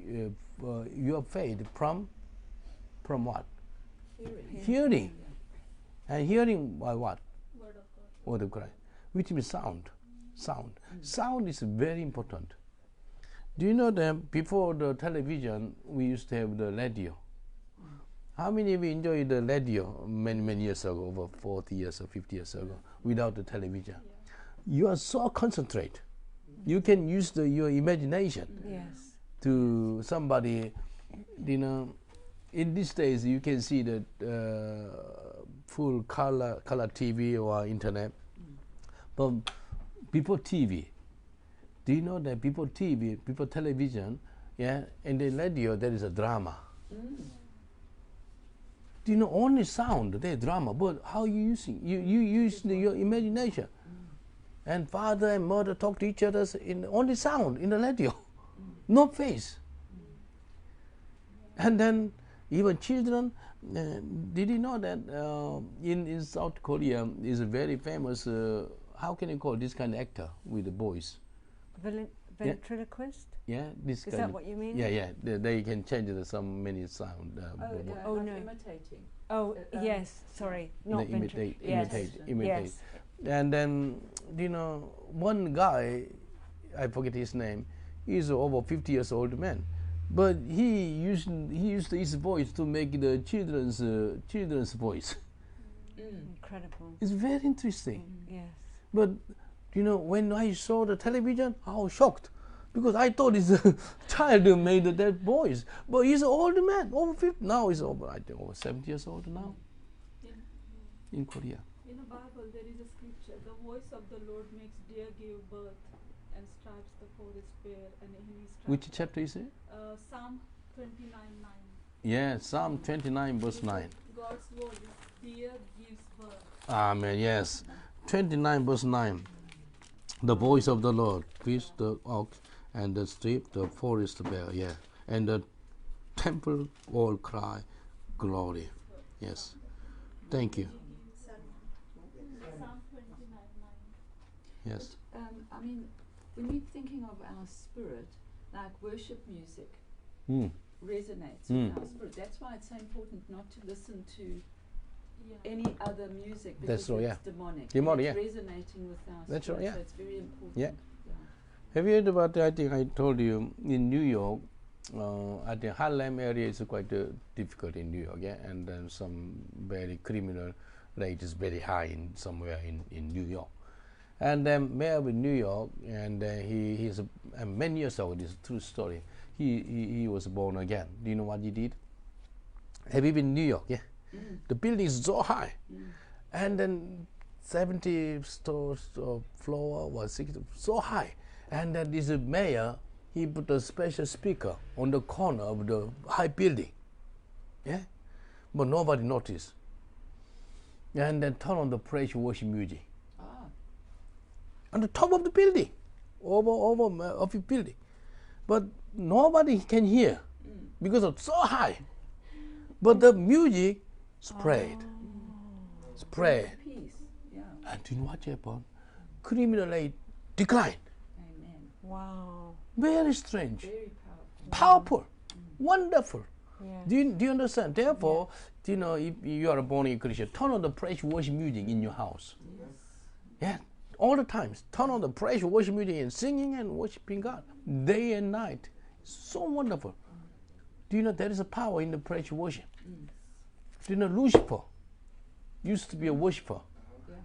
your faith from what? Hearing. And hearing by what? Word of God. Word of Christ, which means sound. Sound is very important. Do you know that before the television, we used to have the radio? How many of you enjoyed the radio many years ago, over 40 years or 50 years ago, without the television? You are so concentrate. You can use your imagination to somebody, you know. In these days, you can see the full color TV or internet. But before TV, do you know that before TV, before television, yeah, and the radio, there is a drama. Do you know only sound, there drama, but how you using? You use your imagination. And father and mother talk to each other in only sound in the radio, no face. And then even children, did you know that in South Korea is a very famous, how can you call this kind of actor with the boys? Ventriloquist? Yeah, this Is kind that of, what you mean? yeah. They can change some many sound. Oh, like no. imitating. Oh, yes, sorry, not They imitate, yes. imitate. Yes. And then, one guy, I forget his name, he's over 50 years old man, but he used his voice to make the children's voice. Incredible. It's very interesting. Yes. But when I saw the television, I was shocked because I thought it's a child who made that voice, but he's an old man, over 50. Now he's over 70 years old now in Korea. In the Bible, there is a scripture: "The voice of the Lord makes deer give birth, and stripes the forest bare." And he stripes. Which chapter is it? Psalm 29:9. Yeah, Psalm 29 verse 9. God's voice, deer gives birth. Amen. Yes, 29 verse 9. The voice of the Lord, fish the ox, and the strip the forest bear. Yeah, and the temple all cry, glory. Yes, thank you. Psalm 29:9. Yes. I mean, when we're thinking of our spirit, like worship music resonates with our spirit. That's why it's so important not to listen to any other music because That's right, it's demonic. Demonic, It's yeah. resonating with our That's spirit, right, yeah. so it's very important. Yeah. Have you heard about, I think I told you, in New York, I think Harlem area is quite difficult in New York, yeah, and then some very criminal rate is very high in somewhere in New York. And then mayor of New York, and he's many years ago, this is a true story, he was born again. Do you know what he did? Have you been in New York, yeah? The building is so high, and then 70 stores floor was 60, so high. And then this mayor, he put a special speaker on the corner of the high building, yeah, but nobody noticed. And then turn on the praise worship music on the top of the building, over of the building, but nobody can hear because it's so high. But the music spread. Peace. Yeah. And do you know what happened? Criminal rate declined. Amen. Wow. Very strange. Very powerful. Powerful. Wonderful. Yes. Do you understand? Therefore, if you are a born again Christian, turn on the praise worship music in your house. Yeah. All the times. Turn on the praise worship music and singing and worshiping God. Day and night. So wonderful. Do you know there is a power in the praise worship? Do you know Lucifer used to be a worshiper,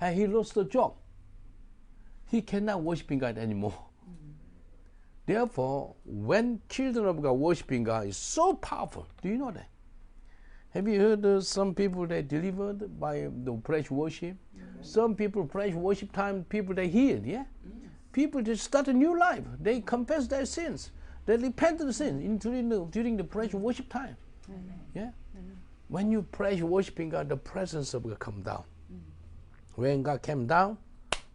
and he lost the job. He cannot worship God anymore. Therefore, when children of God worshiping God is so powerful. Do you know that? Have you heard some people they delivered by the praise worship? Some people praise worship time, people they healed, yeah? People just start a new life. They confess their sins. They repent of the sins during the praise worship time. Yeah? When you praise worshiping God, the presence of God come down. When God came down,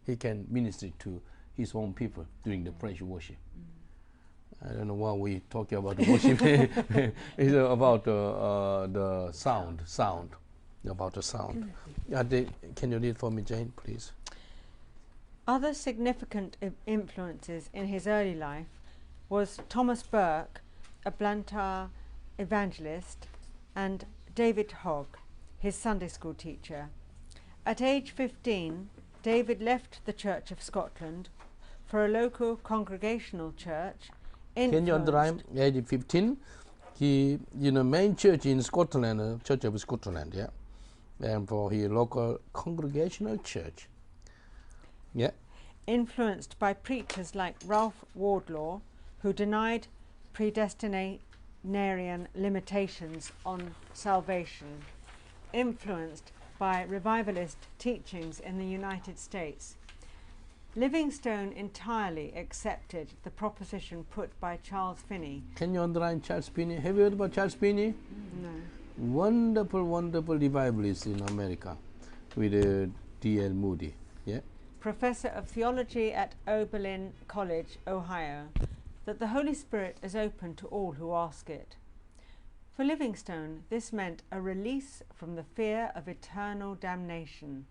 he can minister to his own people during the praise worship. I don't know why we talking about the worship. It's about the sound. About the sound. Can you read for me, Jane, please? Other significant influences in his early life was Thomas Burke, a Blantyre evangelist, and David Hogg, his Sunday school teacher. At age 15, David left the Church of Scotland for a local Congregational church. Can you underline? Age 15, he, main church in Scotland, Church of Scotland, yeah, and for his local Congregational church. Yeah. Influenced by preachers like Ralph Wardlaw, who denied predestinarian limitations on salvation. Influenced by revivalist teachings in the United States. Livingstone entirely accepted the proposition put by Charles Finney. Can you underline Charles Finney? Have you heard about Charles Finney? No. Wonderful revivalist in America with D.L. Moody. Yeah. Professor of theology at Oberlin College, Ohio, that the Holy Spirit is open to all who ask it. For Livingstone, this meant a release from the fear of eternal damnation.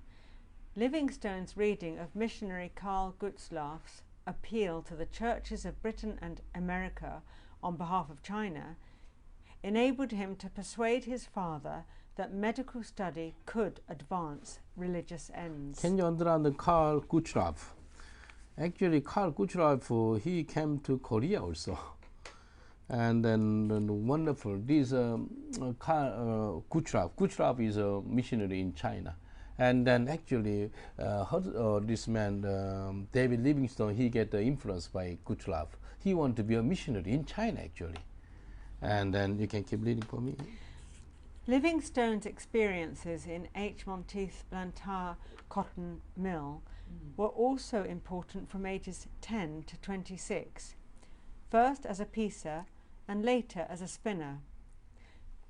Livingstone's reading of missionary Carl Gutzlaff's appeal to the churches of Britain and America on behalf of China enabled him to persuade his father that medical study could advance religious ends. Can you understand Karl Gustav? Actually, Karl Gustav, he came to Korea also. And then wonderful, this Karl Gustav is a missionary in China. And then actually, this man, David Livingstone, he get influenced by Gustav. He wanted to be a missionary in China, actually. And then you can keep reading for me. Livingstone's experiences in H. Monteith Blantyre cotton mill were also important from ages 10 to 26, first as a piecer and later as a spinner.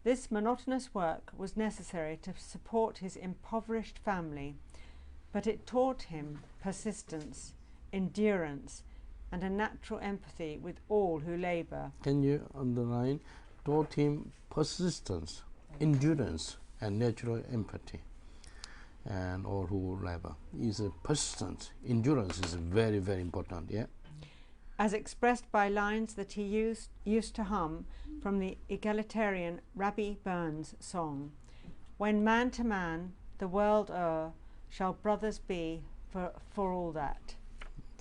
This monotonous work was necessary to support his impoverished family, but it taught him persistence, endurance, and a natural empathy with all who labour. Can you underline? Taught him persistence, endurance, and natural empathy, and all who labour. Is a persistence, endurance is very, very important. Yeah. As expressed by lines that he used to hum from the egalitarian Rabbi Burns song, "When man to man the world o'er shall brothers be for all that."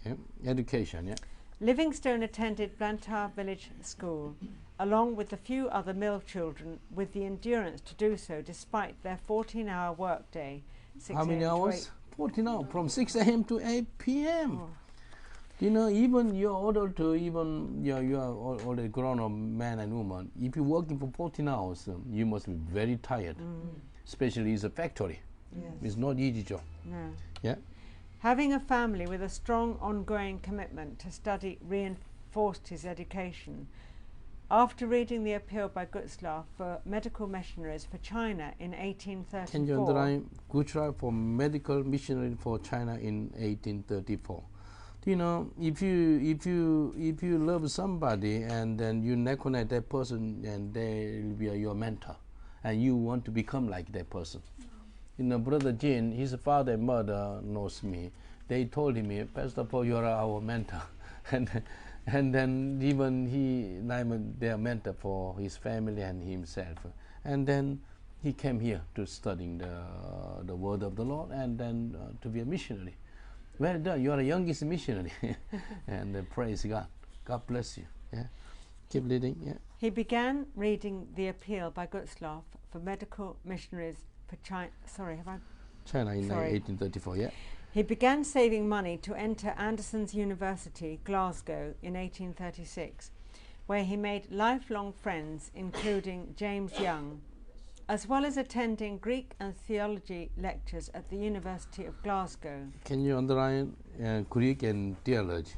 Okay. Education. Yeah. Livingstone attended Blantyre Village School, along with a few other mill children, with the endurance to do so despite their 14-hour workday. How many hours? 14 hours, from 6 a.m. to 8 p.m. Oh. You know, even you're older to even you are already grown-up man and woman. If you're working for 14 hours, you must be very tired. Especially it's a factory. Yes. It's not easy job. No. Yeah. Having a family with a strong ongoing commitment to study reinforced his education. After reading the appeal by Gustav for medical missionaries for China in 1834. Can you underline Gustav for medical missionary for China in 1834? You know, if you love somebody and then you recognize that person and they will be your mentor, and you want to become like that person. You know, Brother Jin, his father and mother knows me. They told him, "Pastor Paul, you are our mentor," and then even I'm their mentor for his family and himself. And then he came here to studying the word of the Lord and then to be a missionary. Well done, you are the youngest missionary. And praise God. God bless you. Yeah. Keep reading. Yeah. He began reading the appeal by Gustav for medical missionaries for China. China in 1834, yeah. He began saving money to enter Anderson's University, Glasgow, in 1836, where he made lifelong friends, including James Young, as well as attending Greek and theology lectures at the University of Glasgow. Can you underline Greek and theology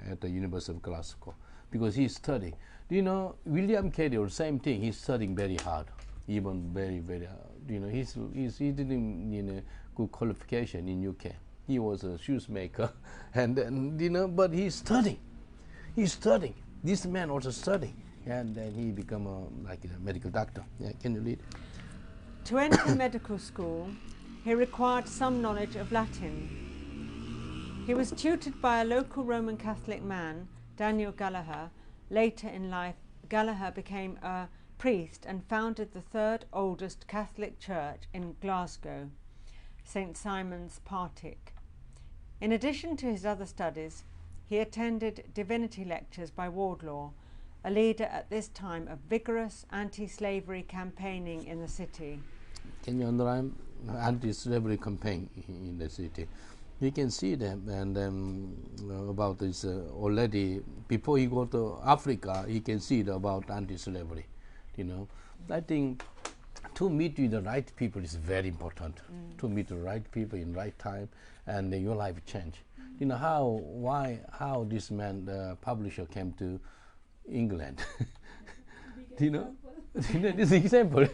at the University of Glasgow? Because he's studying. Do you know, William Carey, same thing, he's studying very hard, even very, very hard. You know, he didn't good qualification in UK. He was a shoemaker, and you know, but he's studying. He's studying. This man also studying, and then he become like a medical doctor. Yeah, can you read? To enter medical school, he required some knowledge of Latin. He was tutored by a local Roman Catholic man, Daniel Gallagher. Later in life, Gallagher became a priest and founded the third oldest Catholic church in Glasgow, St. Simon's Partick. In addition to his other studies, he attended divinity lectures by Wardlaw, a leader at this time of vigorous anti-slavery campaigning in the city. Can you underline anti-slavery campaign in the city? You can see them, and about this already before he go to Africa, he can see about anti-slavery. You know, I think to meet with the right people is very important. To meet the right people in right time, and your life change. You know how this man, the publisher, came to England. Do you know? This example.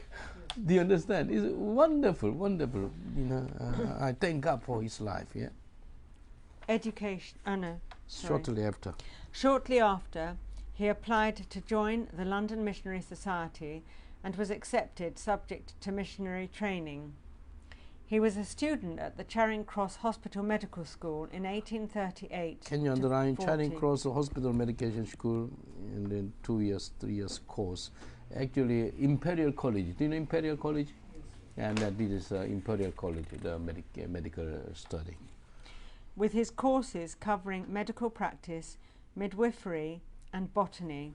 Do you understand? It's wonderful, wonderful. You know, I thank God for his life. Yeah. Education. Oh no. Sorry. Shortly after, he applied to join the London Missionary Society and was accepted subject to missionary training. He was a student at the Charing Cross Hospital Medical School in 1838. Can you to underline 40. Charing Cross Hospital Medication School in the 3 years course? Actually, Imperial College. Do you know Imperial College? And that is Imperial College, the medical study. With his courses covering medical practice, midwifery and botany.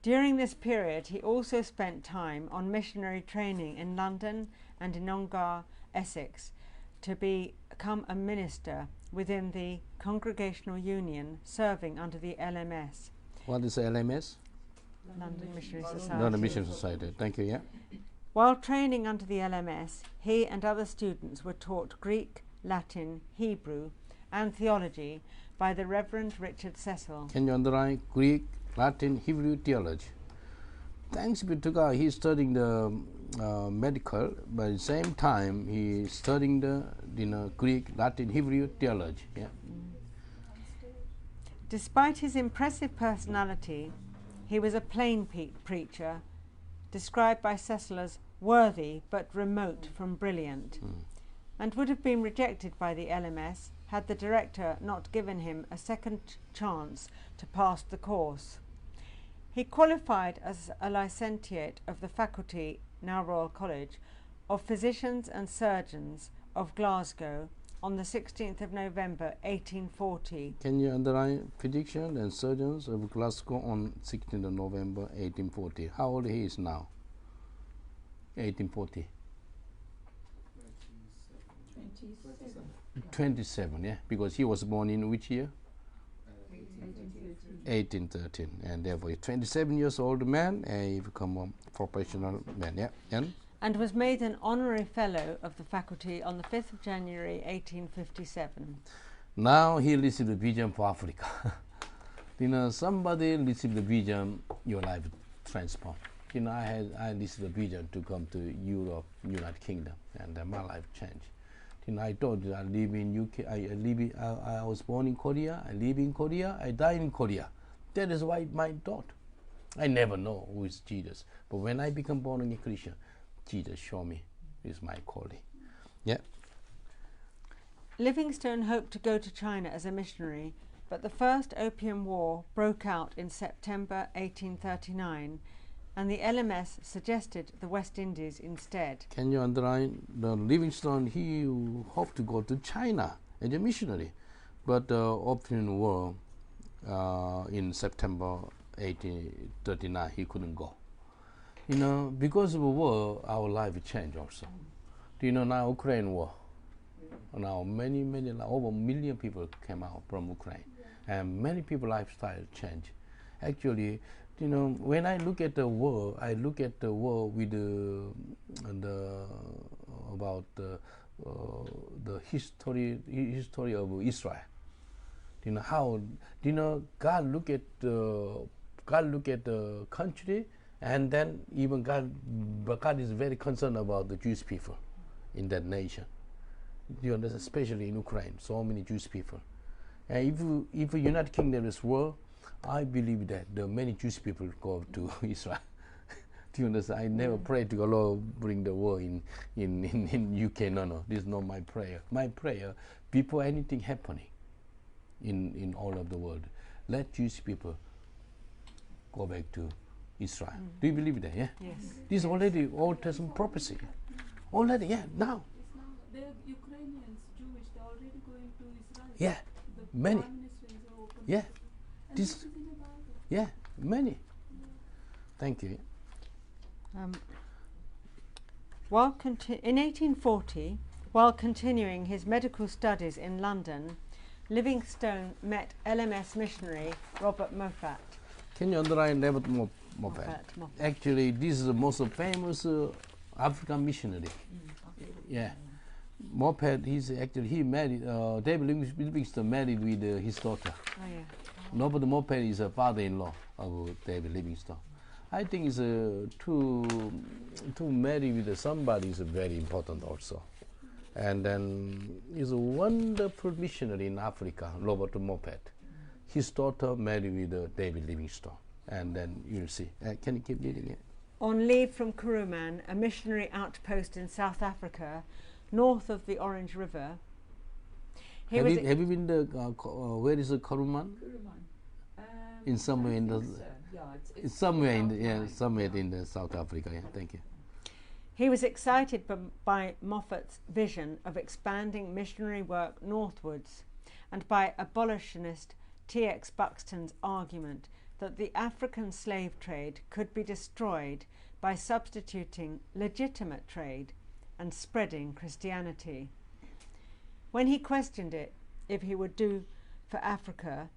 During this period, he also spent time on missionary training in London and in Ongar, Essex, to become a minister within the Congregational Union, serving under the LMS. What is LMS? London Missionary Society. London Missionary Society. Thank you, yeah. While training under the LMS, he and other students were taught Greek, Latin, Hebrew and theology by the Reverend Richard Cecil. Can you underline Greek, Latin, Hebrew, theology? Thanks be to God, he's studying the medical, but at the same time he's studying the Greek, Latin, Hebrew, theology. Yeah. Despite his impressive personality, he was a plain preacher, described by Cecil as worthy but remote from brilliant, and would have been rejected by the LMS had the director not given him a second chance to pass the course. He qualified as a licentiate of the faculty, now Royal College, of Physicians and Surgeons of Glasgow on the 16th of November 1840. Can you underline Physicians and Surgeons of Glasgow on 16th of November 1840? How old he is now? 1840. 27, yeah, because he was born in which year? 1813, and therefore he's 27 years old man, and he become a professional man, yeah. And was made an honorary fellow of the faculty on the 5th of January 1857. Now he received the vision for Africa. Somebody received the vision, your life transformed. I received the vision to come to Europe, United Kingdom, and my life changed. I thought I live in UK, I was born in Korea, I live in Korea, I die in Korea. That is why my thought. I never know who is Jesus. But when I become born again Christian, Jesus show me is my calling. Yeah. Livingstone hoped to go to China as a missionary, but the First Opium War broke out in September 1839, and the LMS suggested the West Indies instead. Can you underline the Livingstone? He hoped to go to China as a missionary, but the Opium War in September 1839 he couldn't go. Because of the war, our life changed also. Do you know now Ukraine war? Now many, over 1 million people came out from Ukraine, and many people lifestyle change. Actually, when I look at the war, I look at the war with about the history of Israel. God look at the country, and then even God is very concerned about the Jewish people in that nation. You understand, especially in Ukraine, so many Jewish people. And if the United Kingdom is war, I believe that the many Jewish people go to Israel. Do you understand? I never pray to God, Lord, bring the war in UK. No, this is not my prayer. My prayer, before anything happening in all of the world, let Jewish people go back to Israel. Do you believe that? Yeah. Yes. This is already Old Testament prophecy. Already, yeah. Now. They're Ukrainians, Jewish. They're already going to Israel. Yeah. The Many. prime ministers are open. Yeah. And This. this is in the Bible. Yeah. Many. Thank you. In 1840, while continuing his medical studies in London, Livingstone met LMS missionary Robert Moffat. Can you underline Robert Moffat? Actually, this is the most famous African missionary. Yeah. Moffat, he married, David Livingstone married with his daughter. Oh, yeah. Robert Moffat is a father-in-law of David Livingstone. I think it's to marry with somebody is very important also. And then he's a wonderful missionary in Africa, Robert Moffat. His daughter married with David Livingstone. And then you'll see. Can you keep reading it? On leave from Kuruman, a missionary outpost in South Africa, north of the Orange River, he was Have you been the where is the Kuruman? Kuruman. In somewhere I in think the so. Yeah, it's somewhere in the, about yeah, nine. somewhere in the South Africa. Yeah, thank you. He was excited by Moffat's vision of expanding missionary work northwards, and by abolitionist T.X. Buxton's argument that the African slave trade could be destroyed by substituting legitimate trade and spreading Christianity. When he questioned it, if he would do for Africa,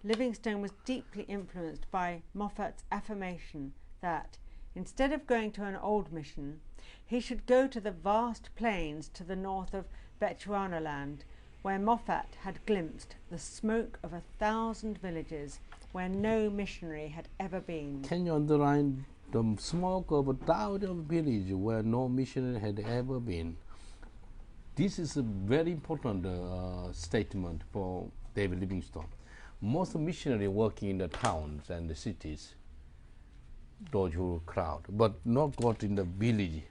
Livingstone was deeply influenced by Moffat's affirmation that, instead of going to an old mission, he should go to the vast plains to the north of Bechuanaland, where Moffat had glimpsed the smoke of 1,000 villages where no missionary had ever been. Can you underline the smoke of 1,000 villages where no missionary had ever been? This is a very important statement for David Livingstone. Most missionaries working in the towns and the cities, those who crowd, but not got in the village.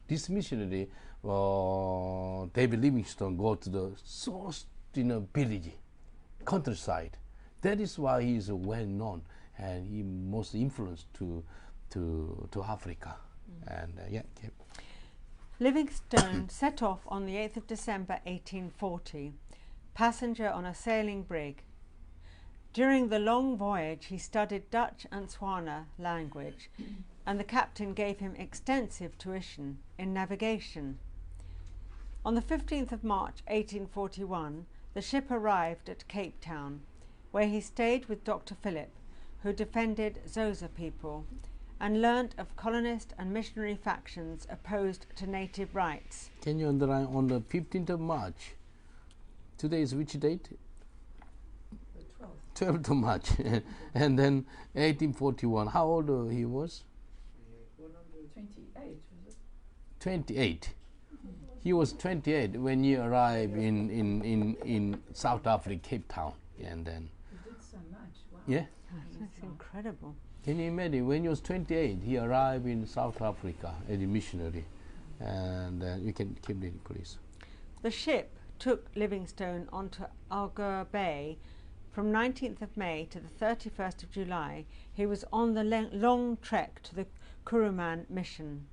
This missionary, David Livingstone, go to the source in a village, countryside. That is why he is well known and he most influenced to Africa. And yeah. Okay. Livingstone set off on the 8th of December 1840, passenger on a sailing brig. During the long voyage he studied Dutch and Swana language, and the captain gave him extensive tuition in navigation. On the 15th of March 1841, the ship arrived at Cape Town, where he stayed with Dr. Phillip, who defended Xhosa people, and learnt of colonist and missionary factions opposed to native rights. Can you underline on the 15th of March? Today is which date? The 12th. 12th of March. And then 1841. How old he was? 28, was it? 28. He was 28 when he arrived in South Africa, Cape Town. And then, He did so much. Wow. yeah. That's incredible. Can you imagine, when he was 28, he arrived in South Africa as a missionary. And you can keep reading, please. The ship took Livingstone onto Algoa Bay. From 19th of May to the 31st of July, he was on the long trek to the Kuruman mission.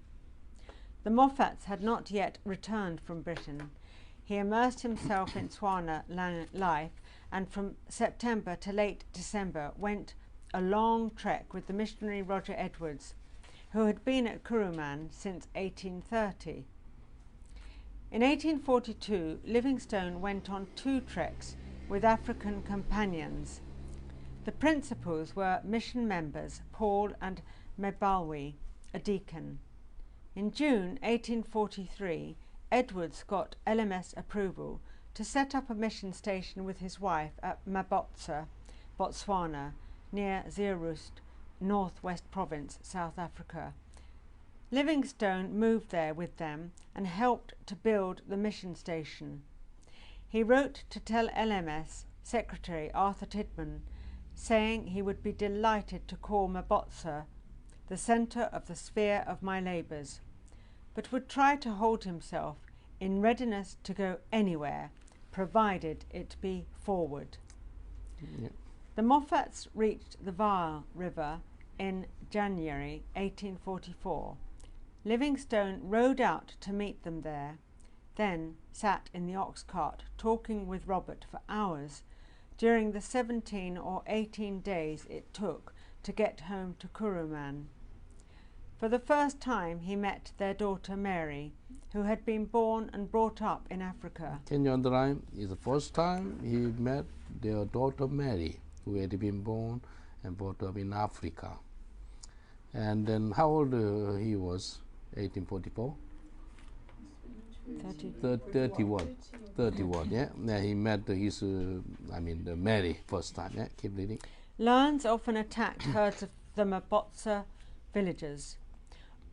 The Moffats had not yet returned from Britain. He immersed himself in Swana life, and from September to late December went a long trek with the missionary Roger Edwards, who had been at Kuruman since 1830. In 1842, Livingstone went on 2 treks with African companions. The principals were mission members Paul and Mebalwi, a deacon. In June 1843, Edwards got LMS approval to set up a mission station with his wife at Mabotsa, Botswana, near Zeerust, Northwest Province, South Africa. Livingstone moved there with them and helped to build the mission station. He wrote to tell LMS Secretary Arthur Tidman, saying he would be delighted to call Mabotsa the centre of the sphere of my labours, but would try to hold himself in readiness to go anywhere, provided it be forward. Yeah. The Moffats reached the Nile River in January 1844. Livingstone rode out to meet them there, then sat in the ox cart talking with Robert for hours during the 17 or 18 days it took to get home to Kuruman. For the first time he met their daughter Mary, who had been born and brought up in Africa. Can you underline? It's the first time he met their daughter Mary, who had been born and brought up in Africa. And then how old he was? 1844? 31, yeah. Then he met his, the Mary first time, yeah. Keep reading. Lions often attacked herds of the Mabotsa villagers.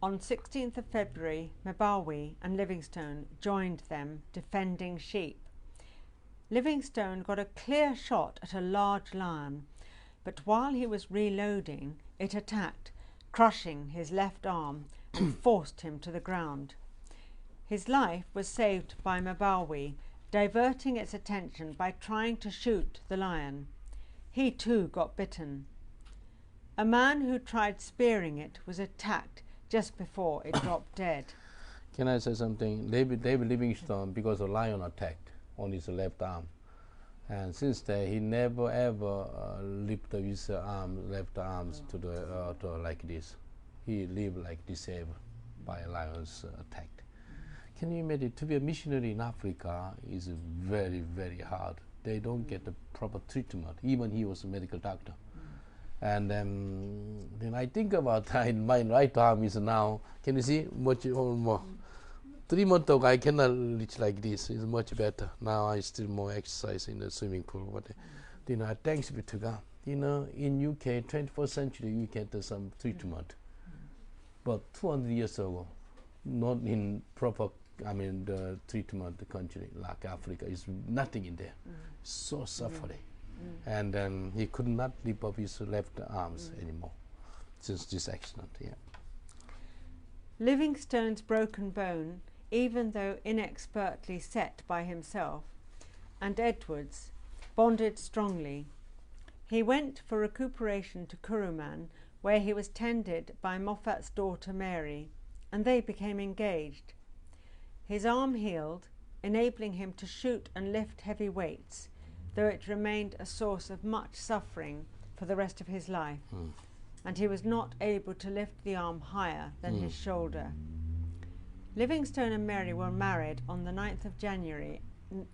On 16th of February, Mebalwi and Livingstone joined them, defending sheep. Livingstone got a clear shot at a large lion, but while he was reloading, it attacked, crushing his left arm and forced him to the ground. His life was saved by Mabawi, diverting its attention by trying to shoot the lion. He too got bitten. A man who tried spearing it was attacked just before it dropped dead. Can I say something? David Livingstone, because a lion attacked on his left arm, and since then he never ever lifted his left arms to the like this. He lived like disabled by lions attacked. Can you imagine? To be a missionary in Africa is very, very hard. They don't get the proper treatment. Even he was a medical doctor. And then I think about that. My right arm is now, can you see, much more. 3 months ago I cannot reach like this. It's much better. Now I still more exercise in the swimming pool. But thanks be to God. In UK, 21st century, you get some treatment. But 200 years ago, not in proper, the treatment the country like Africa is nothing in there. So suffering. And then he could not lift up his left arms anymore since this accident. Yeah. Livingstone's broken bone, even though inexpertly set by himself, and Edwards bonded strongly. He went for recuperation to Kuruman, where he was tended by Moffat's daughter Mary, and they became engaged. His arm healed, enabling him to shoot and lift heavy weights, though it remained a source of much suffering for the rest of his life, and he was not able to lift the arm higher than his shoulder. Livingstone and Mary were married on the 9th of January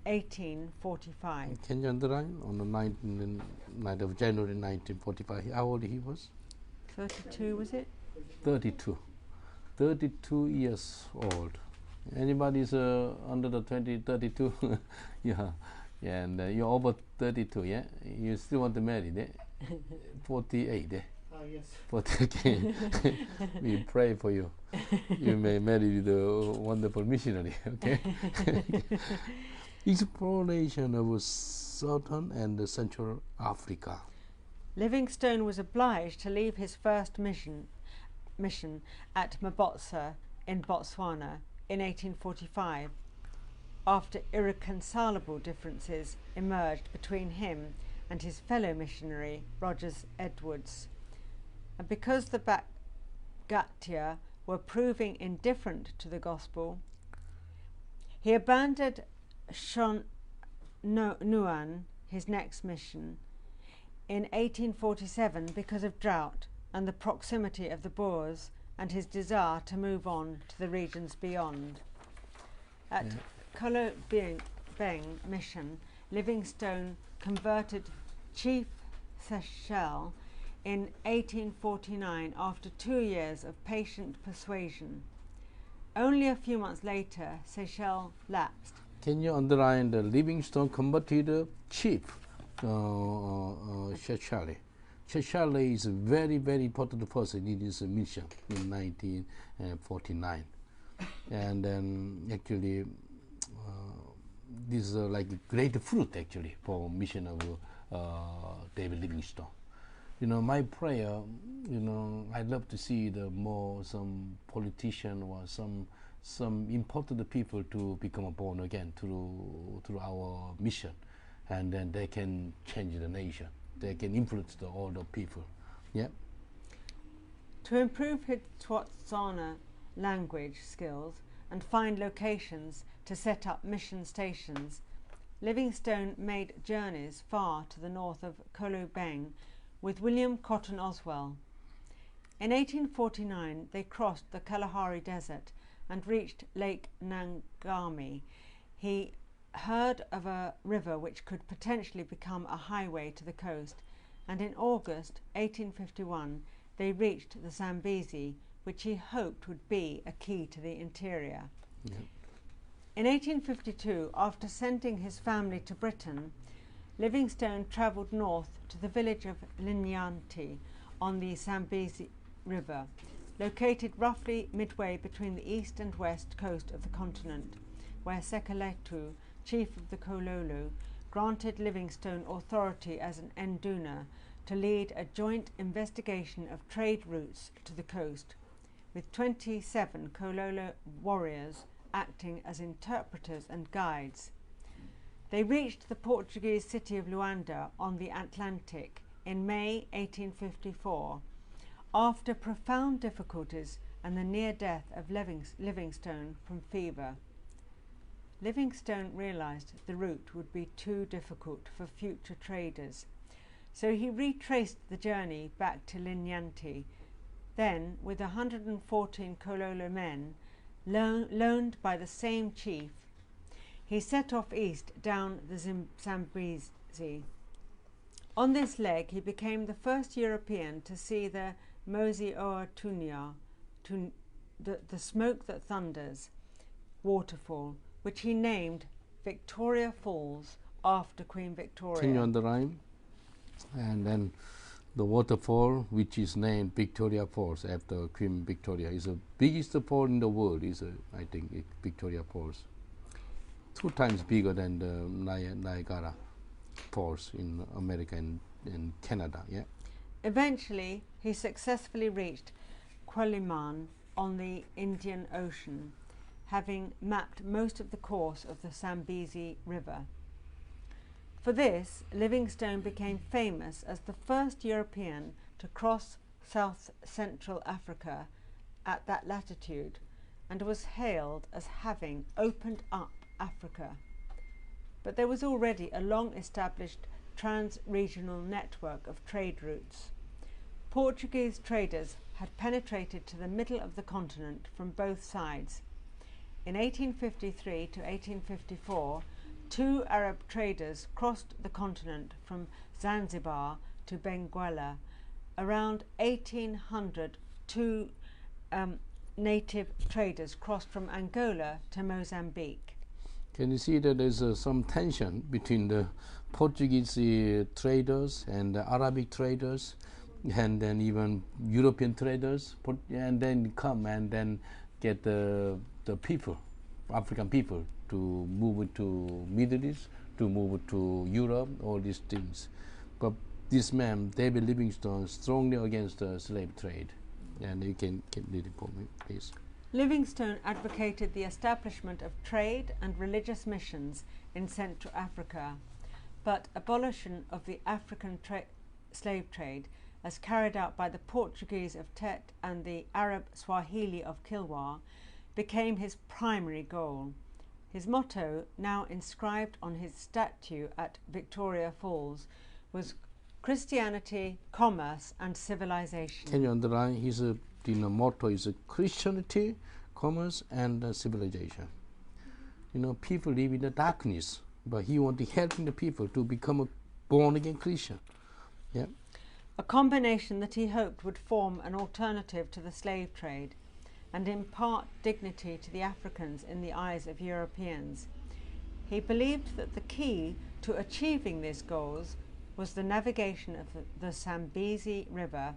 1845. Can you underline? On the 9th of January 1945, how old he was? 32, was it? 32. 32 years old. Anybody is under the 32? Yeah. And you're over 32, yeah? You still want to marry, eh? 48, eh? Yes. 48. We pray for you. You may marry the wonderful missionary, okay? Exploration of Southern and Central Africa. Livingstone was obliged to leave his first mission at Mabotsa in Botswana in 1845, after irreconcilable differences emerged between him and his fellow missionary, Rogers Edwards. And because the Bagatia were proving indifferent to the gospel, he abandoned Nuan, his next mission, in 1847 because of drought and the proximity of the Boers and his desire to move on to the regions beyond. At Colombian mission, Livingstone converted Chief Seychelles in 1849 after 2 years of patient persuasion. Only a few months later, Seychelles lapsed. Can you underline the Livingstone converted Chief Seychelles? Seychelles is a very, very important person in this mission in 1949. And then actually, this is like a great fruit actually for mission of David Livingstone. My prayer, I'd love to see some politician or some important people to become born again through our mission, and then they can change the nation. They can influence all the people. Yeah. To improve his Tswana language skills and find locations to set up mission stations, Livingstone made journeys far to the north of Kolobeng with William Cotton Oswell. In 1849 they crossed the Kalahari Desert and reached Lake Nangami. He heard of a river which could potentially become a highway to the coast, and in August 1851 they reached the Zambezi, which he hoped would be a key to the interior. Yeah. In 1852, after sending his family to Britain, Livingstone travelled north to the village of Linyanti on the Zambezi River, located roughly midway between the east and west coast of the continent, where Sekeletu, chief of the Kololo, granted Livingstone authority as an Nduna to lead a joint investigation of trade routes to the coast, with 27 colonial warriors acting as interpreters and guides. They reached the Portuguese city of Luanda on the Atlantic in May 1854, after profound difficulties and the near death of Livingstone from fever. Livingstone realised the route would be too difficult for future traders, so he retraced the journey back to Linyanti. Then, with 114 colonial men, loaned by the same chief, he set off east down the Zambezi. On this leg, he became the first European to see the Mosi Oa Tunya, the smoke that thunders, waterfall, which he named Victoria Falls after Queen Victoria. Continue on the rhyme. And then the waterfall, which is named Victoria Falls after Queen Victoria, is the biggest fall in the world. I think Victoria Falls, 2 times bigger than the Niagara Falls in America and Canada. Yeah. Eventually, he successfully reached Quelimane on the Indian Ocean, having mapped most of the course of the Zambezi River. For this, Livingstone became famous as the first European to cross south-central Africa at that latitude, and was hailed as having opened up Africa. But there was already a long-established trans-regional network of trade routes. Portuguese traders had penetrated to the middle of the continent from both sides. In 1853 to 1854, 2 Arab traders crossed the continent from Zanzibar to Benguela. Around 1800, 2 native traders crossed from Angola to Mozambique. Can you see that there's some tension between the Portuguese traders and the Arabic traders, and then even European traders, and then come and then get the people, African people, to move to Middle East, to move to Europe, all these things. But this man, David Livingstone, strongly against the slave trade. And you can read it for me, please. Livingstone advocated the establishment of trade and religious missions in Central Africa, but abolition of the African slave trade, as carried out by the Portuguese of Tet and the Arab Swahili of Kilwa, became his primary goal. His motto, now inscribed on his statue at Victoria Falls, was Christianity, commerce and civilization. Can you underline? His motto is Christianity, commerce and civilization. People live in the darkness, but he wanted helping the people to become a born-again Christian. Yeah. A combination that he hoped would form an alternative to the slave trade and impart dignity to the Africans in the eyes of Europeans. He believed that the key to achieving these goals was the navigation of the Zambezi River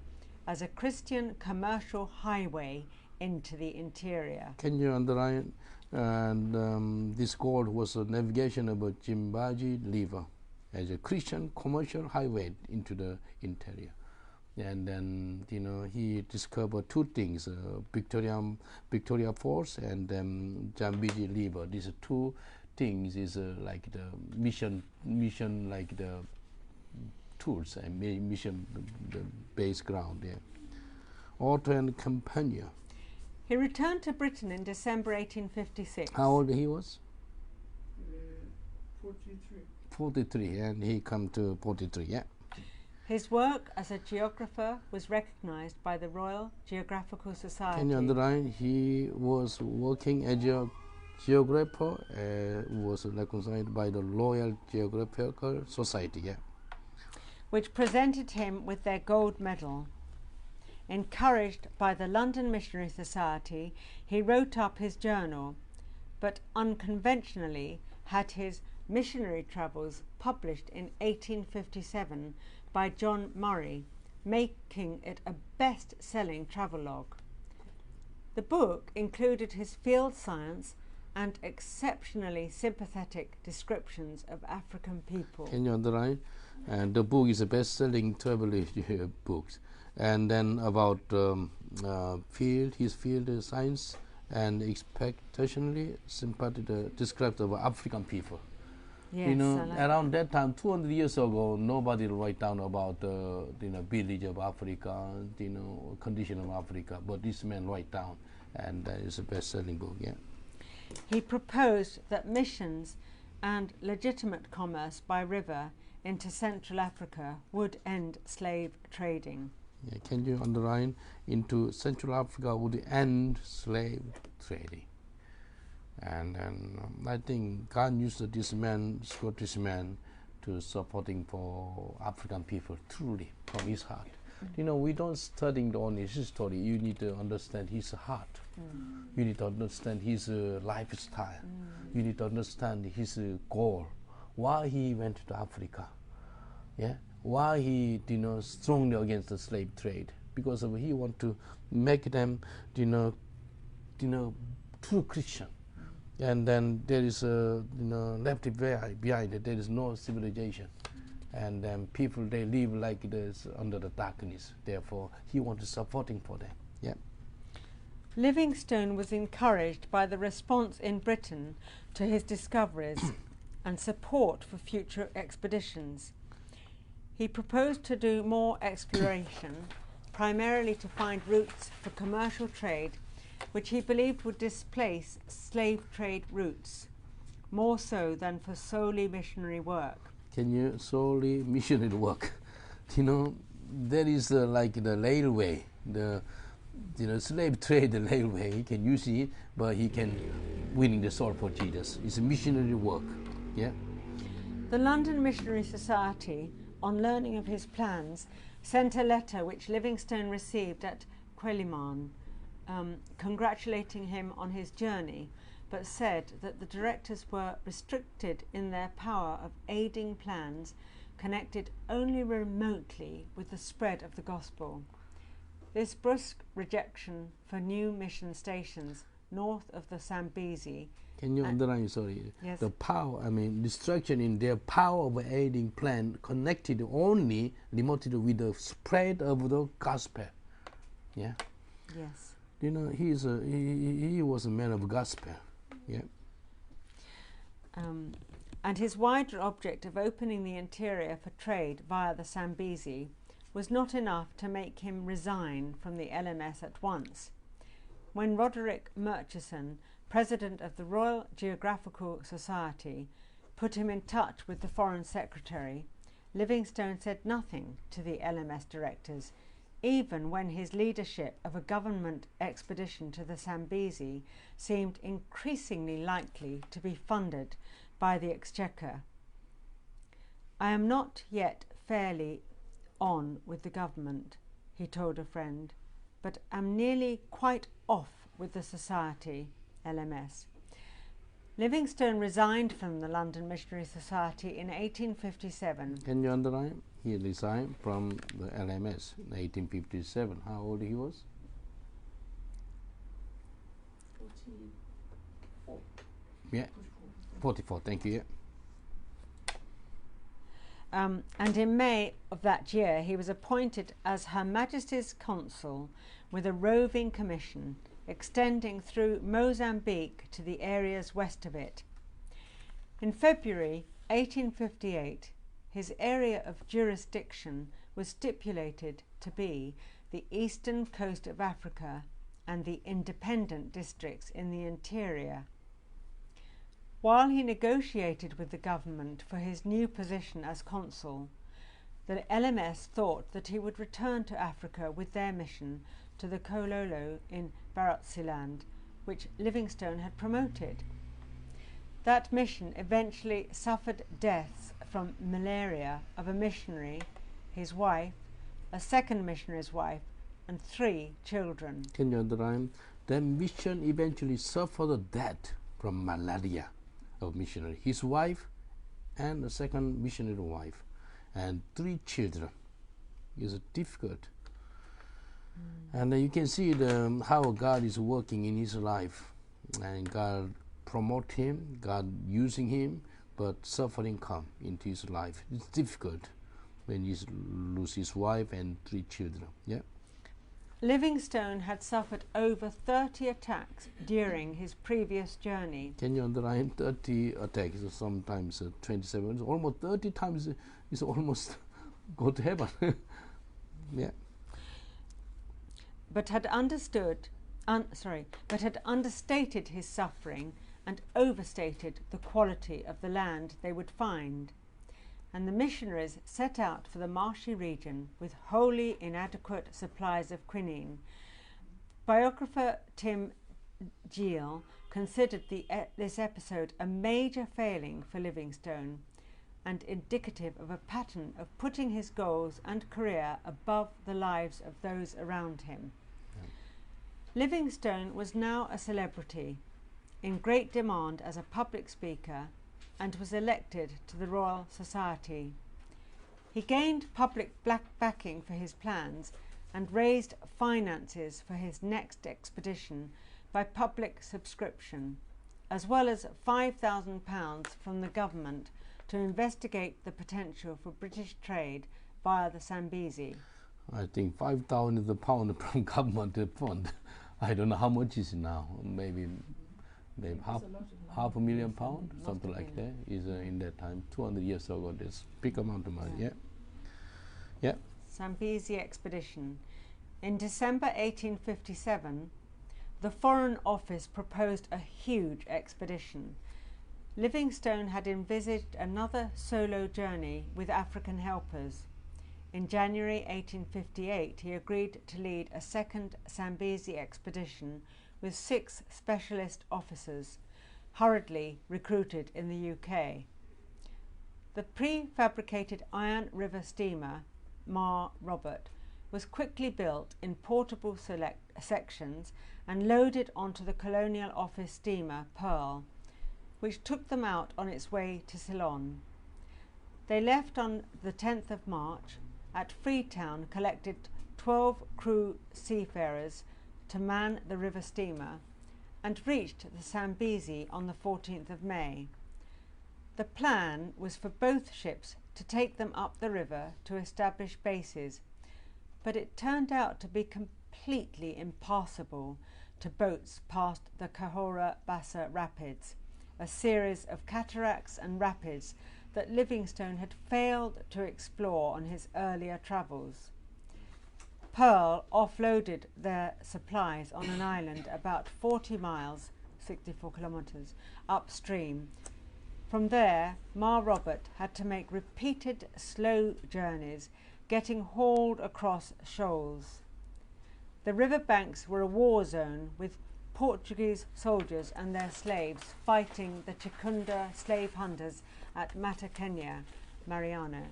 as a Christian commercial highway into the interior. Can you underline? And this goal was the navigation of the Zambezi River as a Christian commercial highway into the interior. And then, he discovered 2 things, Victoria Falls and Zambezi River. These 2 things is like the mission like the tools and mission, the base ground there. Author and companion. He returned to Britain in December 1856. How old he was? 43. 43, and he come to 43, yeah. His work as a geographer was recognized by the Royal Geographical Society. Can you underline? He was working as a geographer, was recognized by the Royal Geographical Society, yeah. Which presented him with their gold medal. Encouraged by the London Missionary Society, he wrote up his journal, but unconventionally had his missionary travels published in 1857 by John Murray, making it a best-selling travelogue. The book included his field science and exceptionally sympathetic descriptions of African people. Can you underline? And the book is a best-selling travel books. And then about his field science and expectationally sympathy described the African people. Yes, You know, I like around that time, 200 years ago, nobody write down about village of Africa, condition of Africa. But this man write down, and that is a best-selling book. Yeah. He proposed that missions and legitimate commerce by river into Central Africa would end slave trading. Yeah. Can you underline into Central Africa would end slave trading? And I think God used this man, Scottish man, to supporting for African people truly from his heart. We don't study only his story. You need to understand his heart. You need to understand his lifestyle. You need to understand his goal. Why he went to Africa? Yeah. Why he strongly against the slave trade? Because he want to make them true Christian. And then there is left behind it. There is no civilization, and then people they live like this under the darkness. Therefore, he wanted supporting for them. Yeah. Livingstone was encouraged by the response in Britain to his discoveries and support for future expeditions. He proposed to do more exploration, primarily to find routes for commercial trade, which he believed would displace slave trade routes, more so than for solely missionary work. Can you solely missionary work? There is like the railway, the slave trade the railway. He can use it, but he can winning the soul for Jesus. It's a missionary work. Yeah. The London Missionary Society, on learning of his plans, sent a letter which Livingstone received at Quelimane, congratulating him on his journey, but said that the directors were restricted in their power of aiding plans connected only remotely with the spread of the gospel. This brusque rejection for new mission stations north of the Zambezi. Can you underline? Sorry. Yes. The power, distraction in their power of aiding plan connected only remotely with the spread of the gospel. Yeah. Yes. He was a man of gospel. Yeah. And his wider object of opening the interior for trade via the Zambezi was not enough to make him resign from the LMS at once. When Roderick Murchison, president of the Royal Geographical Society, put him in touch with the Foreign Secretary, Livingstone said nothing to the LMS directors, even when his leadership of a government expedition to the Zambezi seemed increasingly likely to be funded by the Exchequer. "I am not yet fairly on with the government," he told a friend, "but am nearly quite off with the Society, LMS." Livingstone resigned from the London Missionary Society in 1857. Can you underline? He resigned from the LMS in 1857. How old he was? 44. Yeah, 44. Thank you. Yeah. And in May of that year, he was appointed as Her Majesty's Consul with a roving commission extending through Mozambique to the areas west of it. In February 1858, his area of jurisdiction was stipulated to be the eastern coast of Africa and the independent districts in the interior. While he negotiated with the government for his new position as consul, the LMS thought that he would return to Africa with their mission to the Kololo in Barotseland, which Livingstone had promoted. That mission eventually suffered deaths from malaria of a missionary, his wife, a second missionary's wife, and 3 children. Can you underline? The mission eventually suffered death from malaria of missionary, his wife and the second missionary wife, and 3 children. It's difficult. And you can see how God is working in his life, and God promote him, God using him, but suffering come into his life. It's difficult. when he lost his wife and 3 children. Yeah. Livingstone had suffered over 30 attacks during his previous journey. Can you underline 30 attacks? Sometimes 27, almost 30 times. Is almost go to heaven. Yeah. But had understated his suffering and overstated the quality of the land they would find. And the missionaries set out for the marshy region with wholly inadequate supplies of quinine. Biographer Tim Gill considered this episode a major failing for Livingstone and indicative of a pattern of putting his goals and career above the lives of those around him. Livingstone was now a celebrity, in great demand as a public speaker, and was elected to the Royal Society. He gained public backing for his plans and raised finances for his next expedition by public subscription, as well as £5,000 from the government to investigate the potential for British trade via the Zambezi. I think 5,000 is a pound from government fund. I don't know how much is it now. Maybe half a million pound, something like that. Is in that time, 200 years ago. This big amount of money. Yeah. Yeah. Zambezi expedition. In December 1857, the Foreign Office proposed a huge expedition. Livingstone had envisaged another solo journey with African helpers. In January 1858, he agreed to lead a second Zambezi expedition with 6 specialist officers, hurriedly recruited in the UK. The prefabricated Iron River steamer, Mar Robert, was quickly built in portable sections and loaded onto the Colonial Office steamer, Pearl, which took them out on its way to Ceylon. They left on the 10th of March. At Freetown, collected 12 crew seafarers to man the river steamer, and reached the Zambezi on the 14th of May. The plan was for both ships to take them up the river to establish bases, but it turned out to be completely impassable to boats past the Kahora Bassa Rapids, a series of cataracts and rapids that Livingstone had failed to explore on his earlier travels. Pearl offloaded their supplies on an island about 40 miles, 64 kilometres, upstream. From there, Mar Robert had to make repeated slow journeys, getting hauled across shoals. The riverbanks were a war zone, with Portuguese soldiers and their slaves fighting the Chikunda slave hunters at Matakenya, Mariano,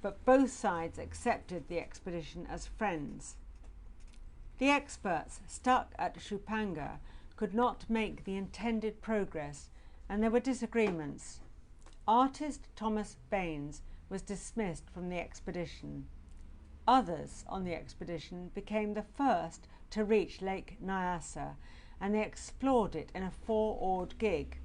but both sides accepted the expedition as friends. The experts stuck at Shupanga could not make the intended progress, and there were disagreements. Artist Thomas Baines was dismissed from the expedition. Others on the expedition became the first to reach Lake Nyasa, and they explored it in a 4-oared gig.